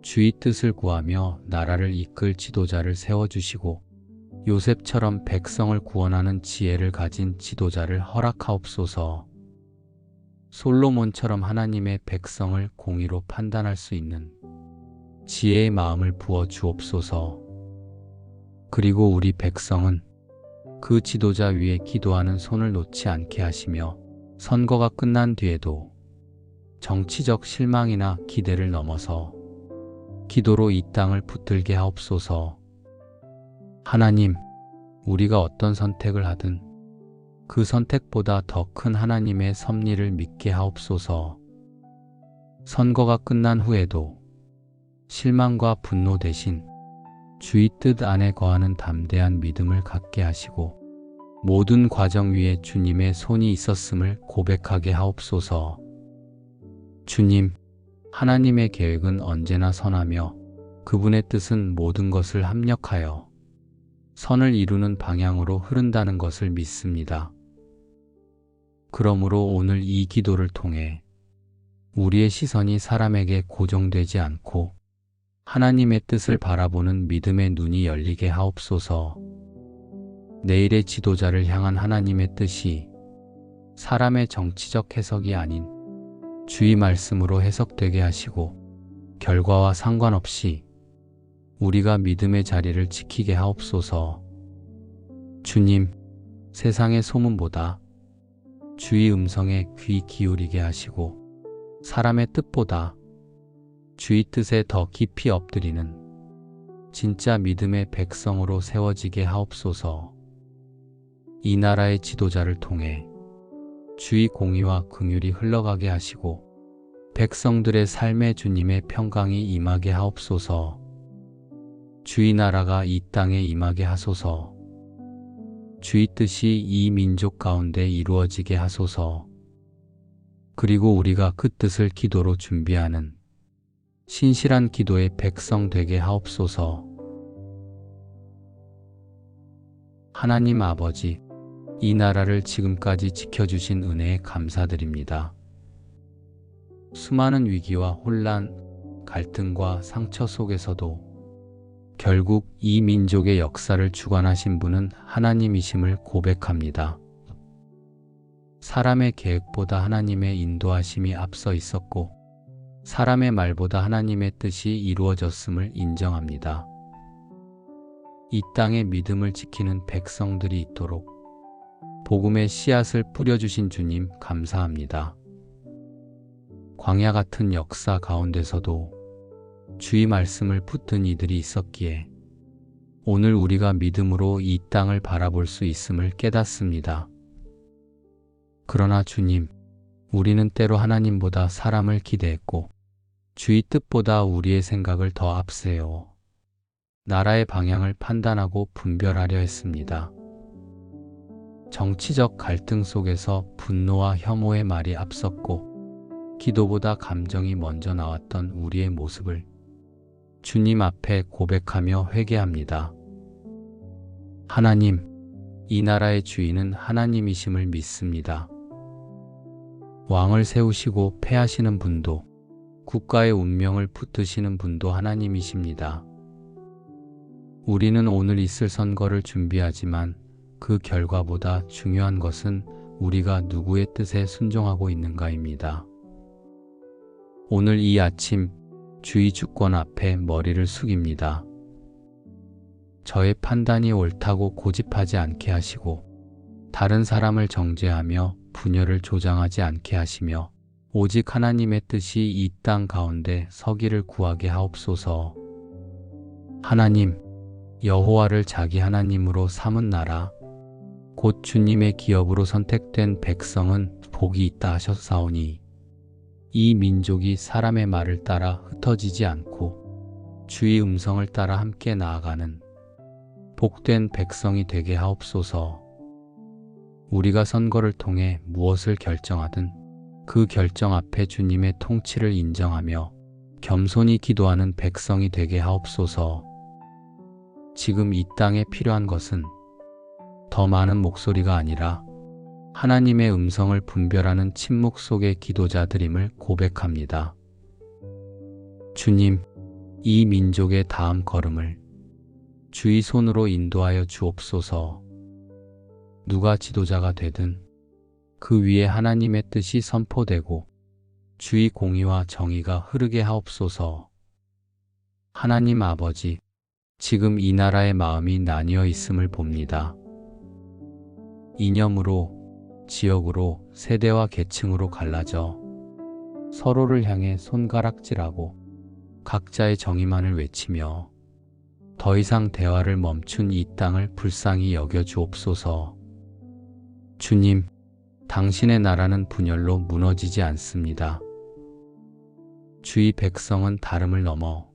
주의 뜻을 구하며 나라를 이끌 지도자를 세워주시고 요셉처럼 백성을 구원하는 지혜를 가진 지도자를 허락하옵소서. 솔로몬처럼 하나님의 백성을 공의로 판단할 수 있는 지혜의 마음을 부어 주옵소서. 그리고 우리 백성은 그 지도자 위에 기도하는 손을 놓지 않게 하시며 선거가 끝난 뒤에도 정치적 실망이나 기대를 넘어서 기도로 이 땅을 붙들게 하옵소서. 하나님, 우리가 어떤 선택을 하든 그 선택보다 더 큰 하나님의 섭리를 믿게 하옵소서. 선거가 끝난 후에도 실망과 분노 대신 주의 뜻 안에 거하는 담대한 믿음을 갖게 하시고 모든 과정 위에 주님의 손이 있었음을 고백하게 하옵소서. 주님, 하나님의 계획은 언제나 선하며 그분의 뜻은 모든 것을 합력하여 선을 이루는 방향으로 흐른다는 것을 믿습니다. 그러므로 오늘 이 기도를 통해 우리의 시선이 사람에게 고정되지 않고 하나님의 뜻을 바라보는 믿음의 눈이 열리게 하옵소서. 내일의 지도자를 향한 하나님의 뜻이 사람의 정치적 해석이 아닌 주의 말씀으로 해석되게 하시고 결과와 상관없이 우리가 믿음의 자리를 지키게 하옵소서. 주님, 세상의 소문보다 주의 음성에 귀 기울이게 하시고 사람의 뜻보다 주의 뜻에 더 깊이 엎드리는 진짜 믿음의 백성으로 세워지게 하옵소서. 이 나라의 지도자를 통해 주의 공의와 긍휼이 흘러가게 하시고 백성들의 삶에 주님의 평강이 임하게 하옵소서. 주의 나라가 이 땅에 임하게 하소서. 주의 뜻이 이 민족 가운데 이루어지게 하소서. 그리고 우리가 그 뜻을 기도로 준비하는 신실한 기도의 백성 되게 하옵소서. 하나님 아버지, 이 나라를 지금까지 지켜주신 은혜에 감사드립니다. 수많은 위기와 혼란, 갈등과 상처 속에서도 결국 이 민족의 역사를 주관하신 분은 하나님이심을 고백합니다. 사람의 계획보다 하나님의 인도하심이 앞서 있었고 사람의 말보다 하나님의 뜻이 이루어졌음을 인정합니다. 이 땅에 믿음을 지키는 백성들이 있도록 복음의 씨앗을 뿌려주신 주님 감사합니다. 광야 같은 역사 가운데서도 주의 말씀을 붙든 이들이 있었기에 오늘 우리가 믿음으로 이 땅을 바라볼 수 있음을 깨닫습니다. 그러나 주님, 우리는 때로 하나님보다 사람을 기대했고 주의 뜻보다 우리의 생각을 더 앞세워 나라의 방향을 판단하고 분별하려 했습니다. 정치적 갈등 속에서 분노와 혐오의 말이 앞섰고 기도보다 감정이 먼저 나왔던 우리의 모습을 주님 앞에 고백하며 회개합니다. 하나님, 이 나라의 주인은 하나님이심을 믿습니다. 왕을 세우시고 패하시는 분도 국가의 운명을 붙드시는 분도 하나님이십니다. 우리는 오늘 있을 선거를 준비하지만 그 결과보다 중요한 것은 우리가 누구의 뜻에 순종하고 있는가입니다. 오늘 이 아침 주의 주권 앞에 머리를 숙입니다. 저의 판단이 옳다고 고집하지 않게 하시고 다른 사람을 정죄하며 분열을 조장하지 않게 하시며 오직 하나님의 뜻이 이 땅 가운데 서기를 구하게 하옵소서. 하나님, 여호와를 자기 하나님으로 삼은 나라 곧 주님의 기업으로 선택된 백성은 복이 있다 하셨사오니 이 민족이 사람의 말을 따라 흩어지지 않고 주의 음성을 따라 함께 나아가는 복된 백성이 되게 하옵소서. 우리가 선거를 통해 무엇을 결정하든 그 결정 앞에 주님의 통치를 인정하며 겸손히 기도하는 백성이 되게 하옵소서. 지금 이 땅에 필요한 것은 더 많은 목소리가 아니라 하나님의 음성을 분별하는 침묵 속의 기도자들임을 고백합니다. 주님, 이 민족의 다음 걸음을 주의 손으로 인도하여 주옵소서. 누가 지도자가 되든 그 위에 하나님의 뜻이 선포되고 주의 공의와 정의가 흐르게 하옵소서. 하나님 아버지, 지금 이 나라의 마음이 나뉘어 있음을 봅니다. 이념으로, 지역으로, 세대와 계층으로 갈라져 서로를 향해 손가락질하고 각자의 정의만을 외치며 더 이상 대화를 멈춘 이 땅을 불쌍히 여겨 주옵소서. 주님, 당신의 나라는 분열로 무너지지 않습니다. 주의 백성은 다름을 넘어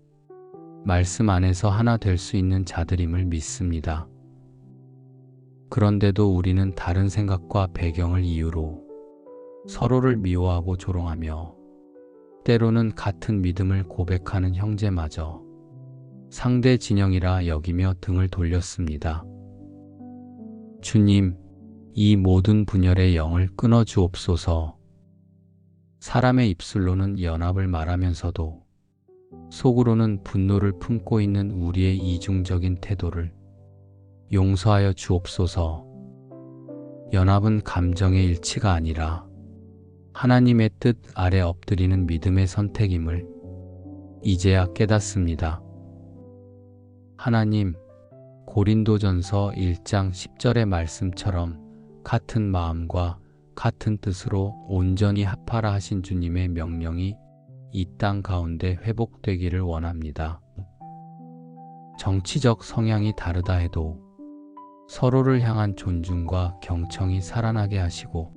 말씀 안에서 하나 될 수 있는 자들임을 믿습니다. 그런데도 우리는 다른 생각과 배경을 이유로 서로를 미워하고 조롱하며 때로는 같은 믿음을 고백하는 형제마저 상대 진영이라 여기며 등을 돌렸습니다. 주님, 이 모든 분열의 영을 끊어 주옵소서. 사람의 입술로는 연합을 말하면서도 속으로는 분노를 품고 있는 우리의 이중적인 태도를 용서하여 주옵소서. 연합은 감정의 일치가 아니라 하나님의 뜻 아래 엎드리는 믿음의 선택임을 이제야 깨닫습니다. 하나님, 고린도전서 1장 10절의 말씀처럼 같은 마음과 같은 뜻으로 온전히 합하라 하신 주님의 명령이 이 땅 가운데 회복되기를 원합니다. 정치적 성향이 다르다 해도 서로를 향한 존중과 경청이 살아나게 하시고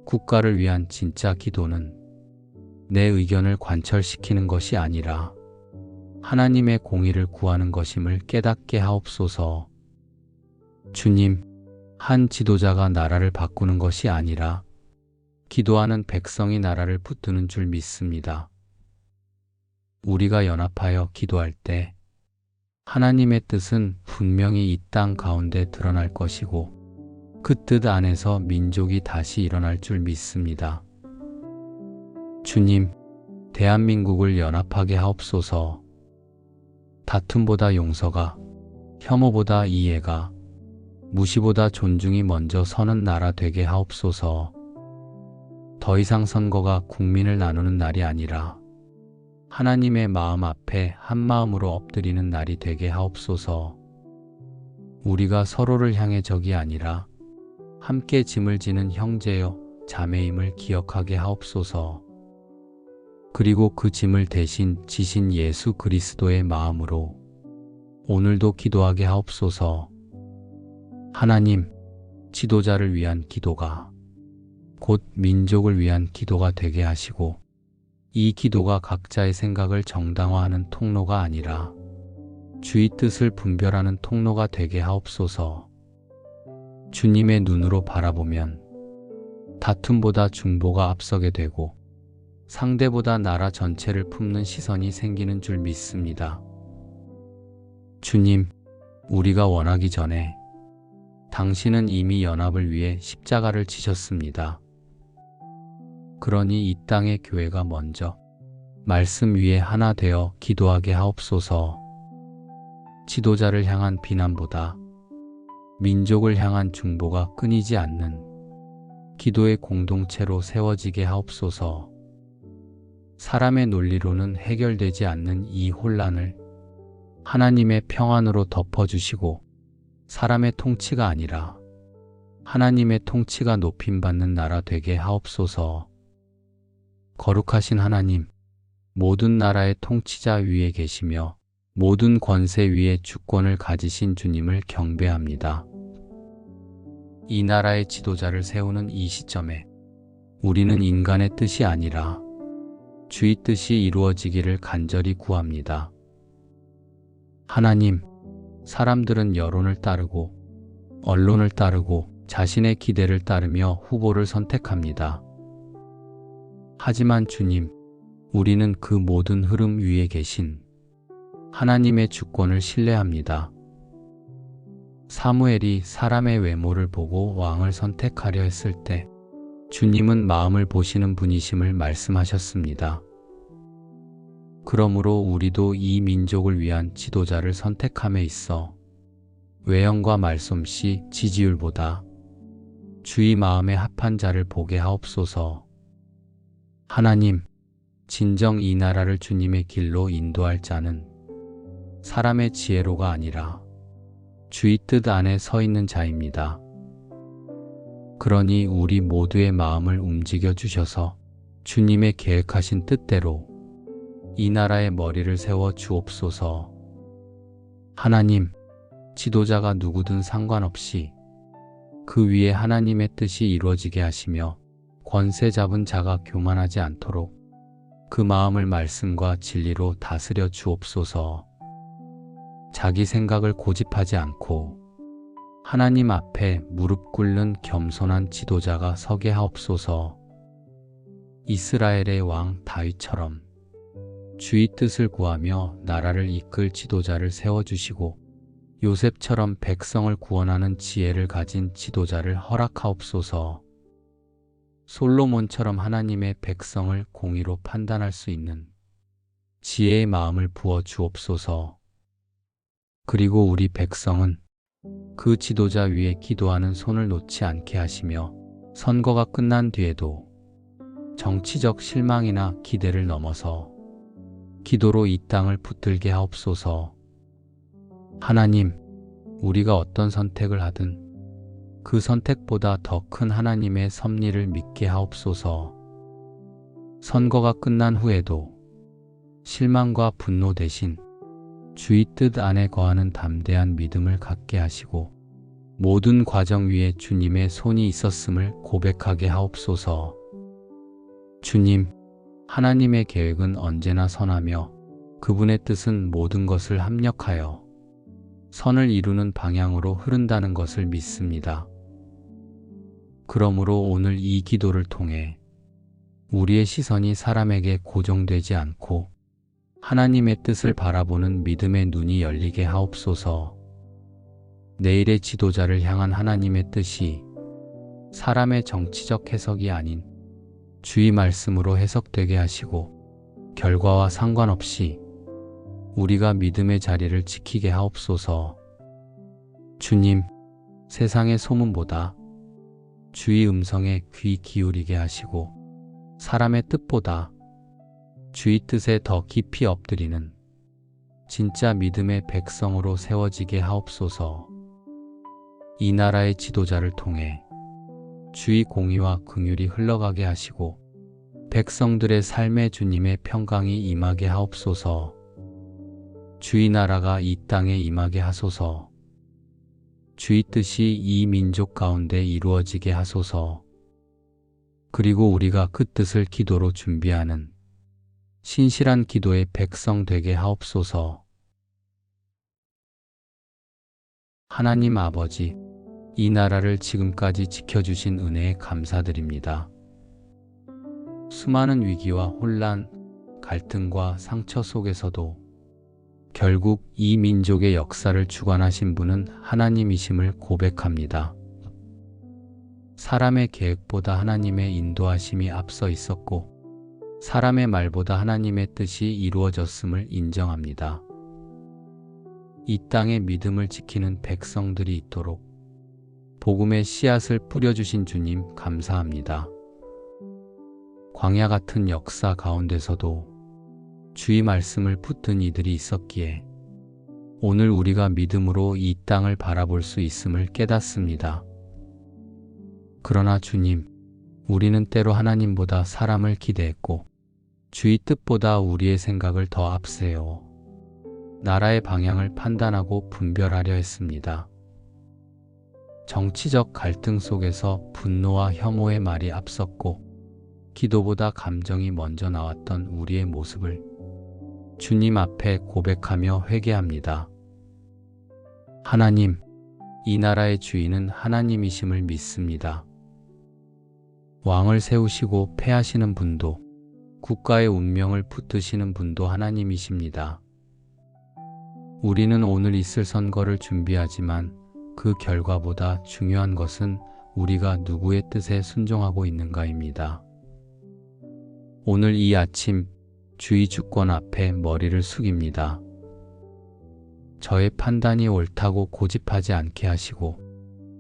국가를 위한 진짜 기도는 내 의견을 관철시키는 것이 아니라 하나님의 공의를 구하는 것임을 깨닫게 하옵소서. 주님, 한 지도자가 나라를 바꾸는 것이 아니라 기도하는 백성이 나라를 붙드는 줄 믿습니다. 우리가 연합하여 기도할 때 하나님의 뜻은 분명히 이 땅 가운데 드러날 것이고 그 뜻 안에서 민족이 다시 일어날 줄 믿습니다. 주님, 대한민국을 연합하게 하옵소서. 다툼보다 용서가, 혐오보다 이해가, 무시보다 존중이 먼저 서는 나라 되게 하옵소서. 더 이상 선거가 국민을 나누는 날이 아니라 하나님의 마음 앞에 한 마음으로 엎드리는 날이 되게 하옵소서. 우리가 서로를 향해 적이 아니라 함께 짐을 지는 형제여 자매임을 기억하게 하옵소서. 그리고 그 짐을 대신 지신 예수 그리스도의 마음으로 오늘도 기도하게 하옵소서. 하나님, 지도자를 위한 기도가 곧 민족을 위한 기도가 되게 하시고 이 기도가 각자의 생각을 정당화하는 통로가 아니라 주의 뜻을 분별하는 통로가 되게 하옵소서. 주님의 눈으로 바라보면 다툼보다 중보가 앞서게 되고 상대보다 나라 전체를 품는 시선이 생기는 줄 믿습니다. 주님, 우리가 원하기 전에 당신은 이미 연합을 위해 십자가를 지셨습니다. 그러니 이 땅의 교회가 먼저 말씀 위에 하나 되어 기도하게 하옵소서. 지도자를 향한 비난보다 민족을 향한 중보가 끊이지 않는 기도의 공동체로 세워지게 하옵소서. 사람의 논리로는 해결되지 않는 이 혼란을 하나님의 평안으로 덮어주시고 사람의 통치가 아니라 하나님의 통치가 높임받는 나라 되게 하옵소서. 거룩하신 하나님, 모든 나라의 통치자 위에 계시며 모든 권세 위에 주권을 가지신 주님을 경배합니다. 이 나라의 지도자를 세우는 이 시점에 우리는 인간의 뜻이 아니라 주의 뜻이 이루어지기를 간절히 구합니다. 하나님, 사람들은 여론을 따르고 언론을 따르고 자신의 기대를 따르며 후보를 선택합니다. 하지만 주님, 우리는 그 모든 흐름 위에 계신 하나님의 주권을 신뢰합니다. 사무엘이 사람의 외모를 보고 왕을 선택하려 했을 때 주님은 마음을 보시는 분이심을 말씀하셨습니다. 그러므로 우리도 이 민족을 위한 지도자를 선택함에 있어 외형과 말솜씨, 지지율보다 주의 마음에 합한 자를 보게 하옵소서. 하나님, 진정 이 나라를 주님의 길로 인도할 자는 사람의 지혜로가 아니라 주의 뜻 안에 서 있는 자입니다. 그러니 우리 모두의 마음을 움직여 주셔서 주님의 계획하신 뜻대로 이 나라의 머리를 세워 주옵소서. 하나님, 지도자가 누구든 상관없이 그 위에 하나님의 뜻이 이루어지게 하시며 권세 잡은 자가 교만하지 않도록 그 마음을 말씀과 진리로 다스려 주옵소서. 자기 생각을 고집하지 않고 하나님 앞에 무릎 꿇는 겸손한 지도자가 서게 하옵소서. 이스라엘의 왕 다윗처럼 주의 뜻을 구하며 나라를 이끌 지도자를 세워주시고 요셉처럼 백성을 구원하는 지혜를 가진 지도자를 허락하옵소서. 솔로몬처럼 하나님의 백성을 공의로 판단할 수 있는 지혜의 마음을 부어 주옵소서. 그리고 우리 백성은 그 지도자 위에 기도하는 손을 놓지 않게 하시며 선거가 끝난 뒤에도 정치적 실망이나 기대를 넘어서 기도로 이 땅을 붙들게 하옵소서. 하나님, 우리가 어떤 선택을 하든 그 선택보다 더 큰 하나님의 섭리를 믿게 하옵소서. 선거가 끝난 후에도 실망과 분노 대신 주의 뜻 안에 거하는 담대한 믿음을 갖게 하시고 모든 과정 위에 주님의 손이 있었음을 고백하게 하옵소서. 주님, 하나님의 계획은 언제나 선하며 그분의 뜻은 모든 것을 합력하여 선을 이루는 방향으로 흐른다는 것을 믿습니다. 그러므로 오늘 이 기도를 통해 우리의 시선이 사람에게 고정되지 않고 하나님의 뜻을 바라보는 믿음의 눈이 열리게 하옵소서. 내일의 지도자를 향한 하나님의 뜻이 사람의 정치적 해석이 아닌 주의 말씀으로 해석되게 하시고 결과와 상관없이 우리가 믿음의 자리를 지키게 하옵소서. 주님, 세상의 소문보다 주의 음성에 귀 기울이게 하시고 사람의 뜻보다 주의 뜻에 더 깊이 엎드리는 진짜 믿음의 백성으로 세워지게 하옵소서. 이 나라의 지도자를 통해 주의 공의와 긍휼이 흘러가게 하시고 백성들의 삶에 주님의 평강이 임하게 하옵소서. 주의 나라가 이 땅에 임하게 하소서. 주의 뜻이 이 민족 가운데 이루어지게 하소서. 그리고 우리가 그 뜻을 기도로 준비하는 신실한 기도의 백성 되게 하옵소서. 하나님 아버지, 이 나라를 지금까지 지켜주신 은혜에 감사드립니다. 수많은 위기와 혼란, 갈등과 상처 속에서도 결국 이 민족의 역사를 주관하신 분은 하나님이심을 고백합니다. 사람의 계획보다 하나님의 인도하심이 앞서 있었고 사람의 말보다 하나님의 뜻이 이루어졌음을 인정합니다. 이 땅에 믿음을 지키는 백성들이 있도록 복음의 씨앗을 뿌려주신 주님 감사합니다. 광야 같은 역사 가운데서도 주의 말씀을 붙든 이들이 있었기에 오늘 우리가 믿음으로 이 땅을 바라볼 수 있음을 깨닫습니다. 그러나 주님, 우리는 때로 하나님보다 사람을 기대했고 주의 뜻보다 우리의 생각을 더 앞세워 나라의 방향을 판단하고 분별하려 했습니다. 정치적 갈등 속에서 분노와 혐오의 말이 앞섰고 기도보다 감정이 먼저 나왔던 우리의 모습을 주님 앞에 고백하며 회개합니다. 하나님, 이 나라의 주인은 하나님이심을 믿습니다. 왕을 세우시고 패하시는 분도 국가의 운명을 붙드시는 분도 하나님이십니다. 우리는 오늘 있을 선거를 준비하지만 그 결과보다 중요한 것은 우리가 누구의 뜻에 순종하고 있는가입니다. 오늘 이 아침 주의 주권 앞에 머리를 숙입니다. 저의 판단이 옳다고 고집하지 않게 하시고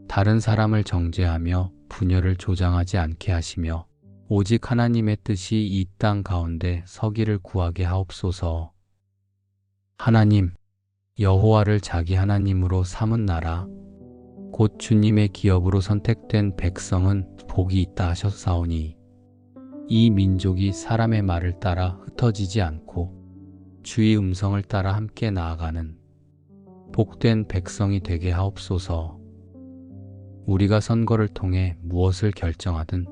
다른 사람을 정죄하며 분열을 조장하지 않게 하시며 오직 하나님의 뜻이 이 땅 가운데 서기를 구하게 하옵소서. 하나님, 여호와를 자기 하나님으로 삼은 나라, 곧 주님의 기업으로 선택된 백성은 복이 있다 하셨사오니 이 민족이 사람의 말을 따라 흩어지지 않고 주의 음성을 따라 함께 나아가는 복된 백성이 되게 하옵소서. 우리가 선거를 통해 무엇을 결정하든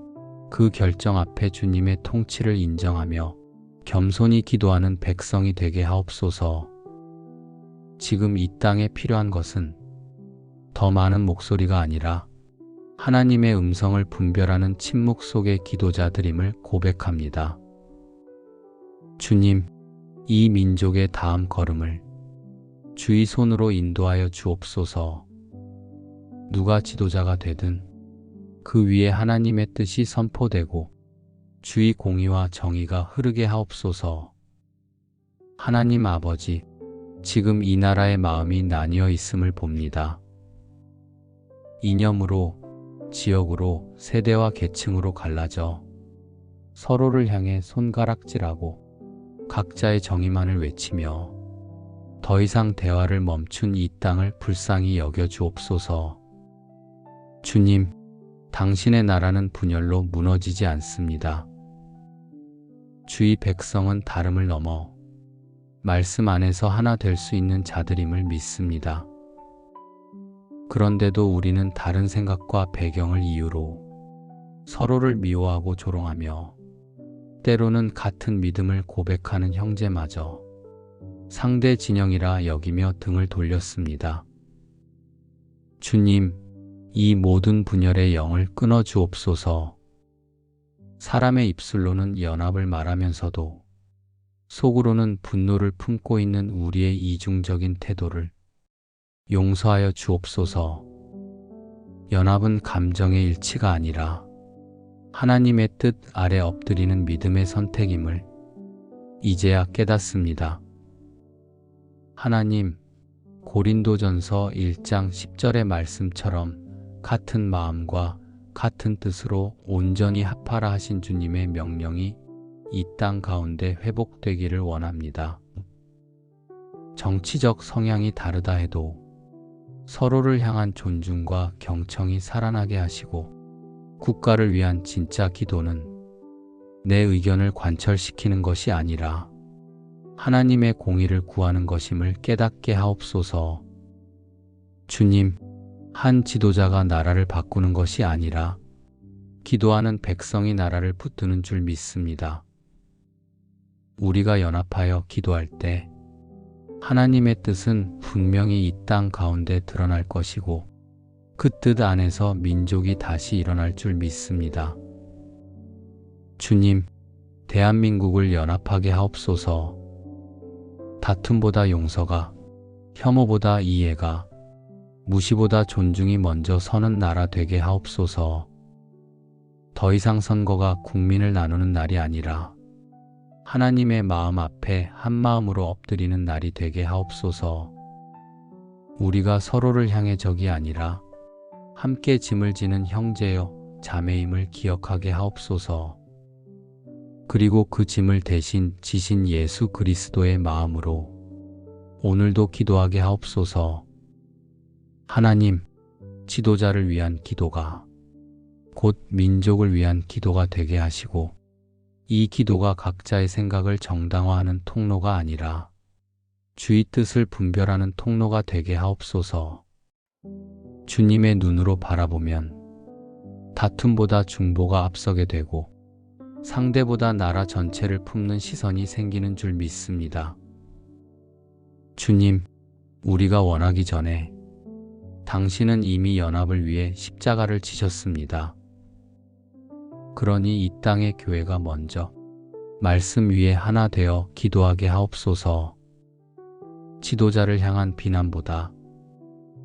그 결정 앞에 주님의 통치를 인정하며 겸손히 기도하는 백성이 되게 하옵소서. 지금 이 땅에 필요한 것은 더 많은 목소리가 아니라 하나님의 음성을 분별하는 침묵 속의 기도자들임을 고백합니다. 주님, 이 민족의 다음 걸음을 주의 손으로 인도하여 주옵소서. 누가 지도자가 되든 그 위에 하나님의 뜻이 선포되고 주의 공의와 정의가 흐르게 하옵소서. 하나님 아버지, 지금 이 나라의 마음이 나뉘어 있음을 봅니다. 이념으로, 지역으로, 세대와 계층으로 갈라져 서로를 향해 손가락질하고 각자의 정의만을 외치며 더 이상 대화를 멈춘 이 땅을 불쌍히 여겨 주옵소서. 주님, 당신의 나라는 분열로 무너지지 않습니다. 주의 백성은 다름을 넘어 말씀 안에서 하나 될 수 있는 자들임을 믿습니다. 그런데도 우리는 다른 생각과 배경을 이유로 서로를 미워하고 조롱하며 때로는 같은 믿음을 고백하는 형제마저 상대 진영이라 여기며 등을 돌렸습니다. 주님, 이 모든 분열의 영을 끊어 주옵소서. 사람의 입술로는 연합을 말하면서도 속으로는 분노를 품고 있는 우리의 이중적인 태도를 용서하여 주옵소서. 연합은 감정의 일치가 아니라 하나님의 뜻 아래 엎드리는 믿음의 선택임을 이제야 깨닫습니다. 하나님, 고린도전서 1장 10절의 말씀처럼 같은 마음과 같은 뜻으로 온전히 합하라 하신 주님의 명령이 이 땅 가운데 회복되기를 원합니다. 정치적 성향이 다르다 해도 서로를 향한 존중과 경청이 살아나게 하시고 국가를 위한 진짜 기도는 내 의견을 관철시키는 것이 아니라 하나님의 공의를 구하는 것임을 깨닫게 하옵소서. 주님, 한 지도자가 나라를 바꾸는 것이 아니라 기도하는 백성이 나라를 붙드는 줄 믿습니다. 우리가 연합하여 기도할 때 하나님의 뜻은 분명히 이 땅 가운데 드러날 것이고 그 뜻 안에서 민족이 다시 일어날 줄 믿습니다. 주님, 대한민국을 연합하게 하옵소서. 다툼보다 용서가, 혐오보다 이해가, 무시보다 존중이 먼저 서는 나라 되게 하옵소서. 더 이상 선거가 국민을 나누는 날이 아니라 하나님의 마음 앞에 한 마음으로 엎드리는 날이 되게 하옵소서. 우리가 서로를 향해 적이 아니라 함께 짐을 지는 형제여 자매임을 기억하게 하옵소서. 그리고 그 짐을 대신 지신 예수 그리스도의 마음으로 오늘도 기도하게 하옵소서. 하나님, 지도자를 위한 기도가 곧 민족을 위한 기도가 되게 하시고 이 기도가 각자의 생각을 정당화하는 통로가 아니라 주의 뜻을 분별하는 통로가 되게 하옵소서. 주님의 눈으로 바라보면 다툼보다 중보가 앞서게 되고 상대보다 나라 전체를 품는 시선이 생기는 줄 믿습니다. 주님, 우리가 원하기 전에 당신은 이미 연합을 위해 십자가를 지셨습니다. 그러니 이 땅의 교회가 먼저 말씀 위에 하나 되어 기도하게 하옵소서. 지도자를 향한 비난보다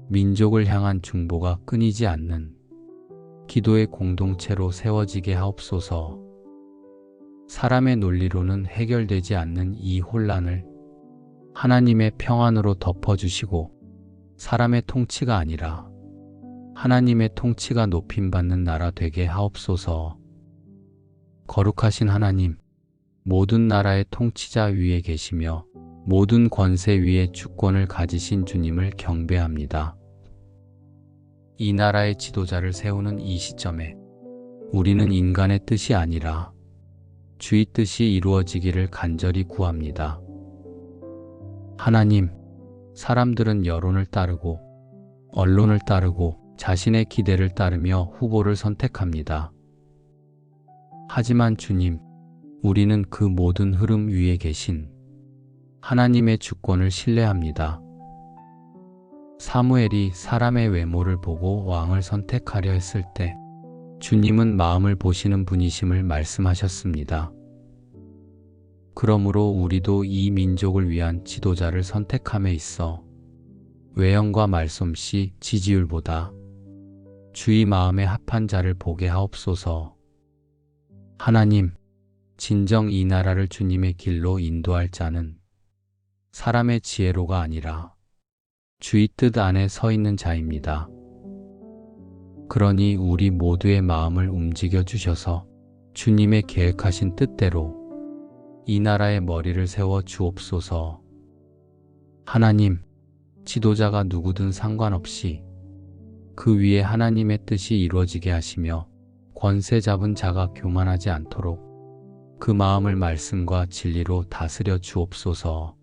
민족을 향한 중보가 끊이지 않는 기도의 공동체로 세워지게 하옵소서. 사람의 논리로는 해결되지 않는 이 혼란을 하나님의 평안으로 덮어주시고 사람의 통치가 아니라 하나님의 통치가 높임받는 나라 되게 하옵소서. 거룩하신 하나님, 모든 나라의 통치자 위에 계시며 모든 권세 위에 주권을 가지신 주님을 경배합니다. 이 나라의 지도자를 세우는 이 시점에 우리는 인간의 뜻이 아니라 주의 뜻이 이루어지기를 간절히 구합니다. 하나님, 사람들은 여론을 따르고 언론을 따르고 자신의 기대를 따르며 후보를 선택합니다. 하지만 주님, 우리는 그 모든 흐름 위에 계신 하나님의 주권을 신뢰합니다. 사무엘이 사람의 외모를 보고 왕을 선택하려 했을 때 주님은 마음을 보시는 분이심을 말씀하셨습니다. 그러므로 우리도 이 민족을 위한 지도자를 선택함에 있어 외형과 말솜씨, 지지율보다 주의 마음에 합한 자를 보게 하옵소서. 하나님, 진정 이 나라를 주님의 길로 인도할 자는 사람의 지혜로가 아니라 주의 뜻 안에 서 있는 자입니다. 그러니 우리 모두의 마음을 움직여 주셔서 주님의 계획하신 뜻대로 이 나라의 머리를 세워 주옵소서. 하나님, 지도자가 누구든 상관없이 그 위에 하나님의 뜻이 이루어지게 하시며 권세 잡은 자가 교만하지 않도록 그 마음을 말씀과 진리로 다스려 주옵소서.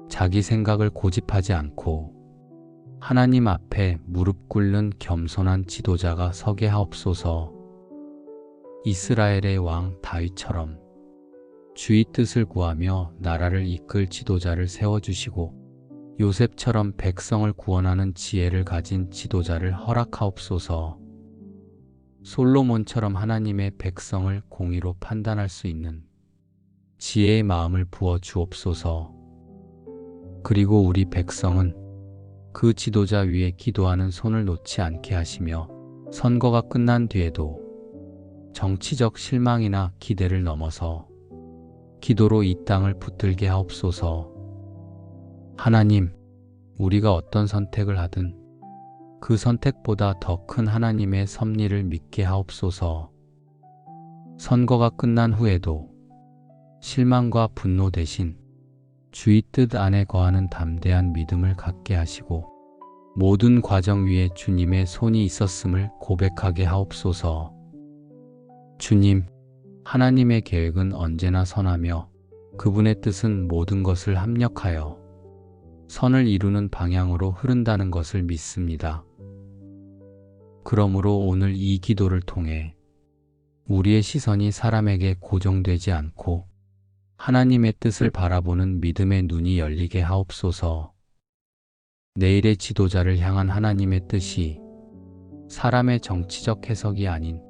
자기 생각을 고집하지 않고 하나님 앞에 무릎 꿇는 겸손한 지도자가 서게 하옵소서. 이스라엘의 왕 다윗처럼 주의 뜻을 구하며 나라를 이끌 지도자를 세워주시고 요셉처럼 백성을 구원하는 지혜를 가진 지도자를 허락하옵소서. 솔로몬처럼 하나님의 백성을 공의로 판단할 수 있는 지혜의 마음을 부어 주옵소서. 그리고 우리 백성은 그 지도자 위에 기도하는 손을 놓지 않게 하시며 선거가 끝난 뒤에도 정치적 실망이나 기대를 넘어서 기도로 이 땅을 붙들게 하옵소서. 하나님, 우리가 어떤 선택을 하든 그 선택보다 더 큰 하나님의 섭리를 믿게 하옵소서. 선거가 끝난 후에도 실망과 분노 대신 주의 뜻 안에 거하는 담대한 믿음을 갖게 하시고 모든 과정 위에 주님의 손이 있었음을 고백하게 하옵소서. 주님, 하나님의 계획은 언제나 선하며 그분의 뜻은 모든 것을 합력하여 선을 이루는 방향으로 흐른다는 것을 믿습니다. 그러므로 오늘 이 기도를 통해 우리의 시선이 사람에게 고정되지 않고 하나님의 뜻을 바라보는 믿음의 눈이 열리게 하옵소서. 내일의 지도자를 향한 하나님의 뜻이 사람의 정치적 해석이 아닌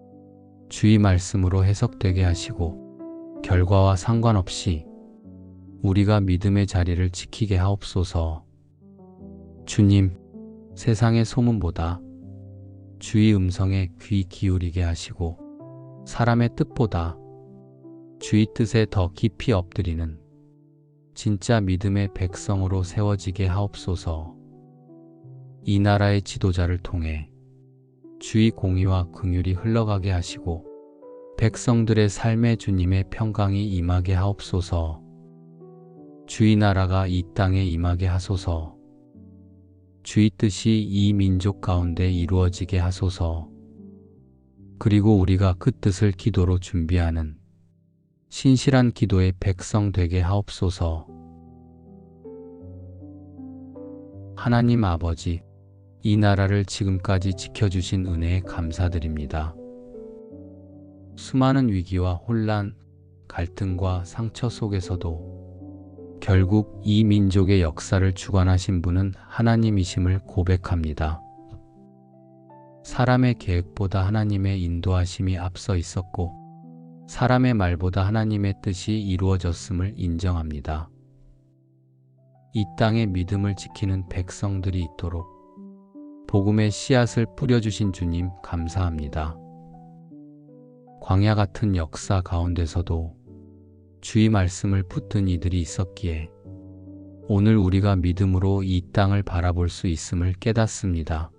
주의 말씀으로 해석되게 하시고 결과와 상관없이 우리가 믿음의 자리를 지키게 하옵소서. 주님, 세상의 소문보다 주의 음성에 귀 기울이게 하시고 사람의 뜻보다 주의 뜻에 더 깊이 엎드리는 진짜 믿음의 백성으로 세워지게 하옵소서. 이 나라의 지도자를 통해 주의 공의와 긍휼이 흘러가게 하시고 백성들의 삶에 주님의 평강이 임하게 하옵소서. 주의 나라가 이 땅에 임하게 하소서. 주의 뜻이 이 민족 가운데 이루어지게 하소서. 그리고 우리가 그 뜻을 기도로 준비하는 신실한 기도의 백성 되게 하옵소서. 하나님 아버지, 이 나라를 지금까지 지켜주신 은혜에 감사드립니다. 수많은 위기와 혼란, 갈등과 상처 속에서도 결국 이 민족의 역사를 주관하신 분은 하나님이심을 고백합니다. 사람의 계획보다 하나님의 인도하심이 앞서 있었고, 사람의 말보다 하나님의 뜻이 이루어졌음을 인정합니다. 이 땅에 믿음을 지키는 백성들이 있도록 복음의 씨앗을 뿌려주신 주님 감사합니다. 광야 같은 역사 가운데서도 주의 말씀을 붙든 이들이 있었기에 오늘 우리가 믿음으로 이 땅을 바라볼 수 있음을 깨닫습니다.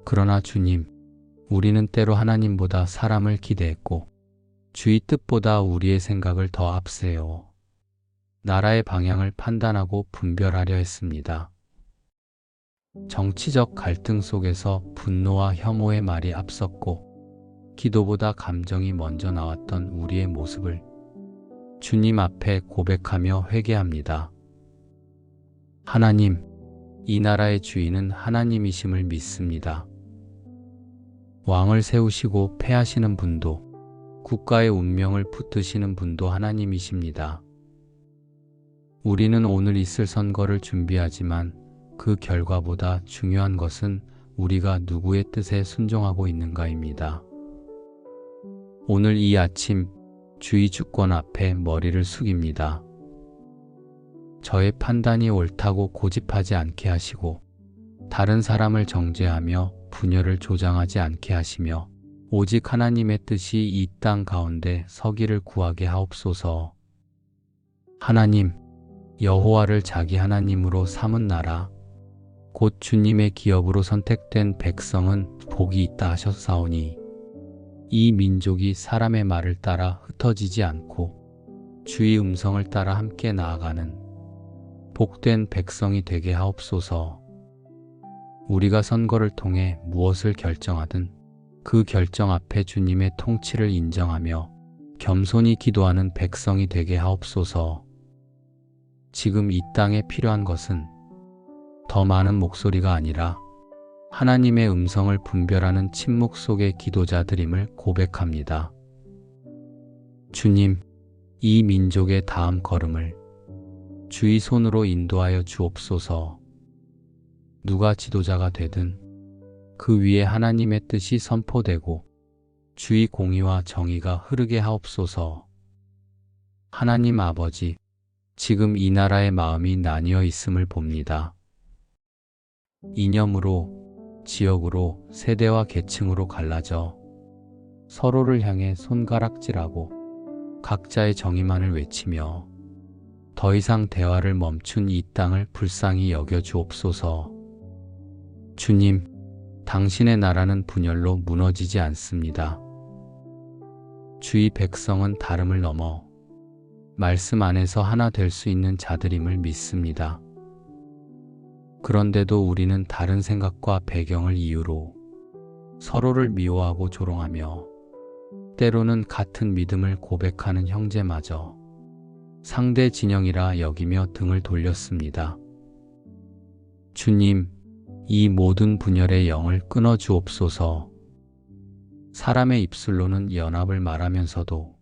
그러나 주님, 우리는 때로 하나님보다 사람을 기대했고 주의 뜻보다 우리의 생각을 더 앞세워 나라의 방향을 판단하고 분별하려 했습니다. 정치적 갈등 속에서 분노와 혐오의 말이 앞섰고 기도보다 감정이 먼저 나왔던 우리의 모습을 주님 앞에 고백하며 회개합니다. 하나님, 이 나라의 주인은 하나님이심을 믿습니다. 왕을 세우시고 패하시는 분도 국가의 운명을 붙드시는 분도 하나님이십니다. 우리는 오늘 있을 선거를 준비하지만 그 결과보다 중요한 것은 우리가 누구의 뜻에 순종하고 있는가입니다. 오늘 이 아침 주의 주권 앞에 머리를 숙입니다. 저의 판단이 옳다고 고집하지 않게 하시고 다른 사람을 정죄하며 분열을 조장하지 않게 하시며 오직 하나님의 뜻이 이 땅 가운데 서기를 구하게 하옵소서. 하나님, 여호와를 자기 하나님으로 삼은 나라 곧 주님의 기업으로 선택된 백성은 복이 있다 하셨사오니 이 민족이 사람의 말을 따라 흩어지지 않고 주의 음성을 따라 함께 나아가는 복된 백성이 되게 하옵소서. 우리가 선거를 통해 무엇을 결정하든 그 결정 앞에 주님의 통치를 인정하며 겸손히 기도하는 백성이 되게 하옵소서. 지금 이 땅에 필요한 것은 더 많은 목소리가 아니라 하나님의 음성을 분별하는 침묵 속의 기도자들임을 고백합니다. 주님, 이 민족의 다음 걸음을 주의 손으로 인도하여 주옵소서. 누가 지도자가 되든 그 위에 하나님의 뜻이 선포되고 주의 공의와 정의가 흐르게 하옵소서. 하나님 아버지, 지금 이 나라의 마음이 나뉘어 있음을 봅니다. 이념으로, 지역으로, 세대와 계층으로 갈라져 서로를 향해 손가락질하고 각자의 정의만을 외치며 더 이상 대화를 멈춘 이 땅을 불쌍히 여겨 주옵소서. 주님, 당신의 나라는 분열로 무너지지 않습니다. 주의 백성은 다름을 넘어 말씀 안에서 하나 될 수 있는 자들임을 믿습니다. 그런데도 우리는 다른 생각과 배경을 이유로 서로를 미워하고 조롱하며 때로는 같은 믿음을 고백하는 형제마저 상대 진영이라 여기며 등을 돌렸습니다. 주님, 이 모든 분열의 영을 끊어 주옵소서. 사람의 입술로는 연합을 말하면서도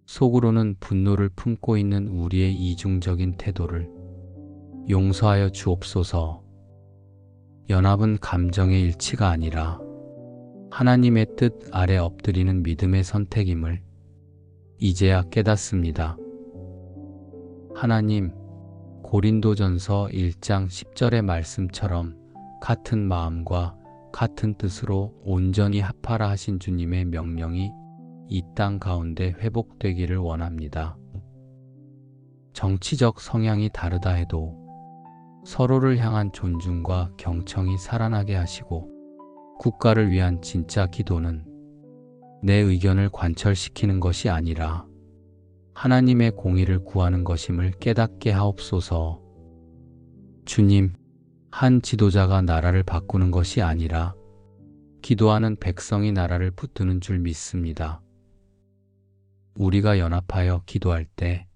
속으로는 분노를 품고 있는 우리의 이중적인 태도를 용서하여 주옵소서. 연합은 감정의 일치가 아니라 하나님의 뜻 아래 엎드리는 믿음의 선택임을 이제야 깨닫습니다. 하나님, 고린도전서 1장 10절의 말씀처럼 같은 마음과 같은 뜻으로 온전히 합하라 하신 주님의 명령이 이 땅 가운데 회복되기를 원합니다. 정치적 성향이 다르다 해도 서로를 향한 존중과 경청이 살아나게 하시고 국가를 위한 진짜 기도는 내 의견을 관철시키는 것이 아니라 하나님의 공의를 구하는 것임을 깨닫게 하옵소서. 주님, 한 지도자가 나라를 바꾸는 것이 아니라 기도하는 백성이 나라를 붙드는 줄 믿습니다. 우리가 연합하여 기도할 때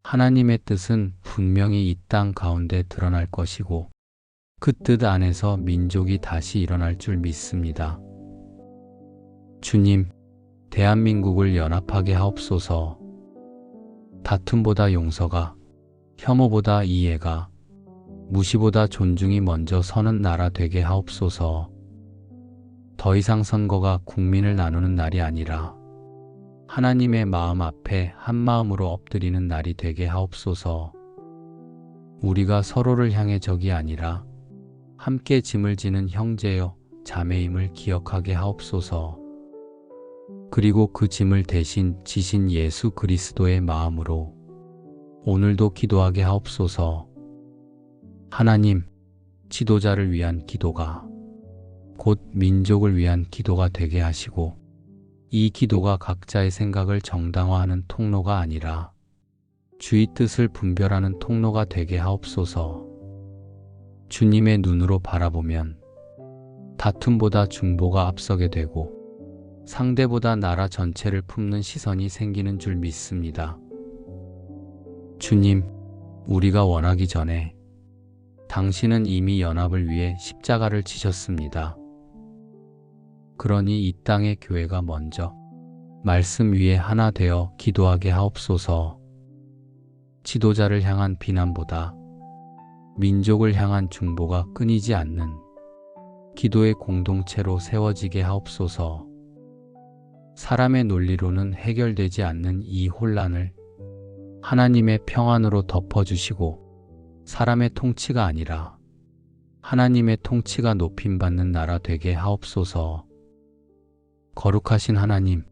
하나님의 뜻은 분명히 이 땅 가운데 드러날 것이고 그 뜻 안에서 민족이 다시 일어날 줄 믿습니다. 주님, 대한민국을 연합하게 하옵소서. 다툼보다 용서가, 혐오보다 이해가, 무시보다 존중이 먼저 서는 나라 되게 하옵소서. 더 이상 선거가 국민을 나누는 날이 아니라 하나님의 마음 앞에 한 마음으로 엎드리는 날이 되게 하옵소서. 우리가 서로를 향해 적이 아니라 함께 짐을 지는 형제여 자매임을 기억하게 하옵소서. 그리고 그 짐을 대신 지신 예수 그리스도의 마음으로 오늘도 기도하게 하옵소서. 하나님, 지도자를 위한 기도가 곧 민족을 위한 기도가 되게 하시고 이 기도가 각자의 생각을 정당화하는 통로가 아니라 주의 뜻을 분별하는 통로가 되게 하옵소서. 주님의 눈으로 바라보면 다툼보다 중보가 앞서게 되고 상대보다 나라 전체를 품는 시선이 생기는 줄 믿습니다. 주님, 우리가 원하기 전에 당신은 이미 연합을 위해 십자가를 지셨습니다. 그러니 이 땅의 교회가 먼저 말씀 위에 하나 되어 기도하게 하옵소서. 지도자를 향한 비난보다 민족을 향한 중보가 끊이지 않는 기도의 공동체로 세워지게 하옵소서. 사람의 논리로는 해결되지 않는 이 혼란을 하나님의 평안으로 덮어주시고 사람의 통치가 아니라 하나님의 통치가 높임받는 나라 되게 하옵소서. 거룩하신 하나님,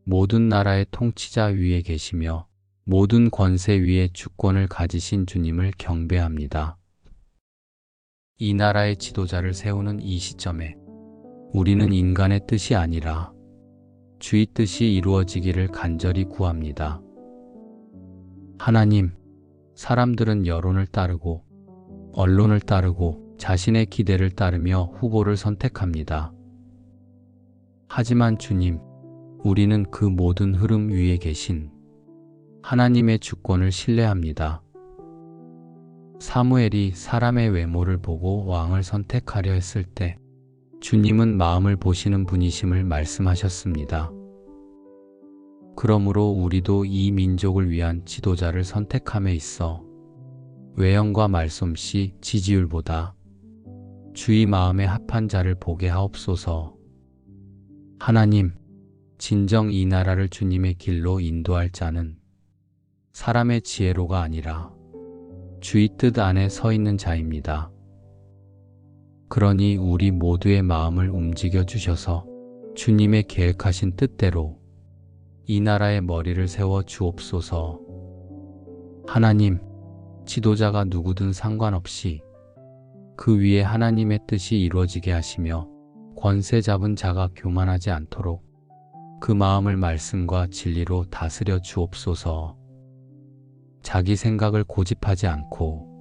모든 나라의 통치자 위에 계시며 모든 권세 위에 주권을 가지신 주님을 경배합니다. 이 나라의 지도자를 세우는 이 시점에 우리는 인간의 뜻이 아니라 주의 뜻이 이루어지기를 간절히 구합니다. 하나님, 사람들은 여론을 따르고 언론을 따르고 자신의 기대를 따르며 후보를 선택합니다. 하지만 주님, 우리는 그 모든 흐름 위에 계신 하나님의 주권을 신뢰합니다. 사무엘이 사람의 외모를 보고 왕을 선택하려 했을 때 주님은 마음을 보시는 분이심을 말씀하셨습니다. 그러므로 우리도 이 민족을 위한 지도자를 선택함에 있어 외형과 말솜씨, 지지율보다 주의 마음에 합한 자를 보게 하옵소서. 하나님, 진정 이 나라를 주님의 길로 인도할 자는 사람의 지혜로가 아니라 주의 뜻 안에 서 있는 자입니다. 그러니 우리 모두의 마음을 움직여 주셔서 주님의 계획하신 뜻대로 이 나라의 머리를 세워 주옵소서. 하나님, 지도자가 누구든 상관없이 그 위에 하나님의 뜻이 이루어지게 하시며 권세 잡은 자가 교만하지 않도록 그 마음을 말씀과 진리로 다스려 주옵소서. 자기 생각을 고집하지 않고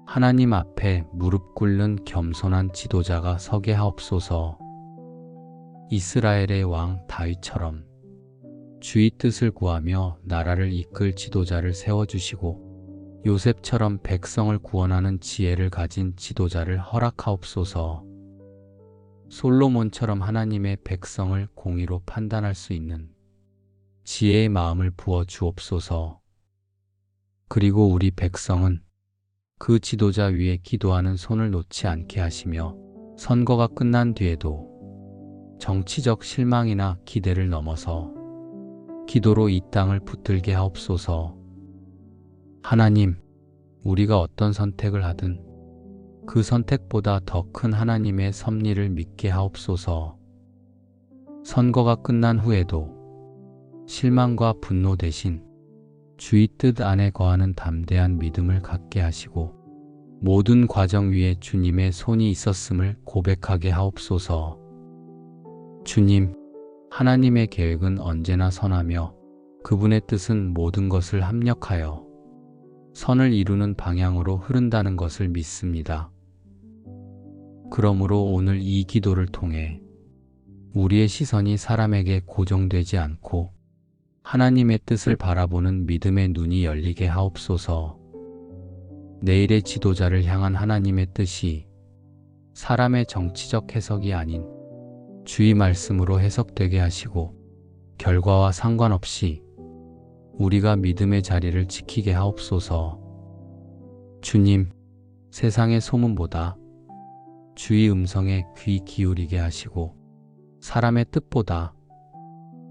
하나님 앞에 무릎 꿇는 겸손한 지도자가 서게 하옵소서. 이스라엘의 왕 다윗처럼 주의 뜻을 구하며 나라를 이끌 지도자를 세워주시고 요셉처럼 백성을 구원하는 지혜를 가진 지도자를 허락하옵소서. 솔로몬처럼 하나님의 백성을 공의로 판단할 수 있는 지혜의 마음을 부어 주옵소서. 그리고 우리 백성은 그 지도자 위에 기도하는 손을 놓지 않게 하시며 선거가 끝난 뒤에도 정치적 실망이나 기대를 넘어서 기도로 이 땅을 붙들게 하옵소서. 하나님, 우리가 어떤 선택을 하든 그 선택보다 더 큰 하나님의 섭리를 믿게 하옵소서. 선거가 끝난 후에도 실망과 분노 대신 주의 뜻 안에 거하는 담대한 믿음을 갖게 하시고 모든 과정 위에 주님의 손이 있었음을 고백하게 하옵소서. 주님, 하나님의 계획은 언제나 선하며 그분의 뜻은 모든 것을 합력하여 선을 이루는 방향으로 흐른다는 것을 믿습니다. 그러므로 오늘 이 기도를 통해 우리의 시선이 사람에게 고정되지 않고 하나님의 뜻을 바라보는 믿음의 눈이 열리게 하옵소서. 내일의 지도자를 향한 하나님의 뜻이 사람의 정치적 해석이 아닌 주의 말씀으로 해석되게 하시고, 결과와 상관없이 우리가 믿음의 자리를 지키게 하옵소서. 주님, 세상의 소문보다 주의 음성에 귀 기울이게 하시고, 사람의 뜻보다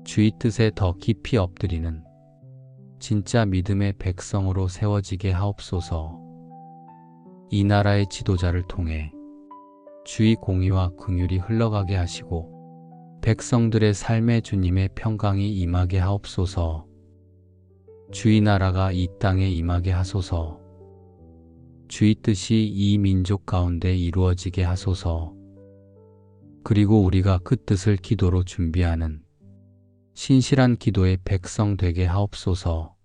주의 뜻에 더 깊이 엎드리는 진짜 믿음의 백성으로 세워지게 하옵소서. 이 나라의 지도자를 통해 주의 공의와 긍휼이 흘러가게 하시고, 백성들의 삶에 주님의 평강이 임하게 하옵소서. 주의 나라가 이 땅에 임하게 하소서. 주의 뜻이 이 민족 가운데 이루어지게 하소서. 그리고 우리가 그 뜻을 기도로 준비하는 신실한 기도의 백성 되게 하옵소서.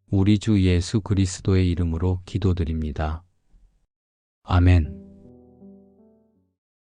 우리 주 예수 그리스도의 이름으로 기도드립니다. 아멘.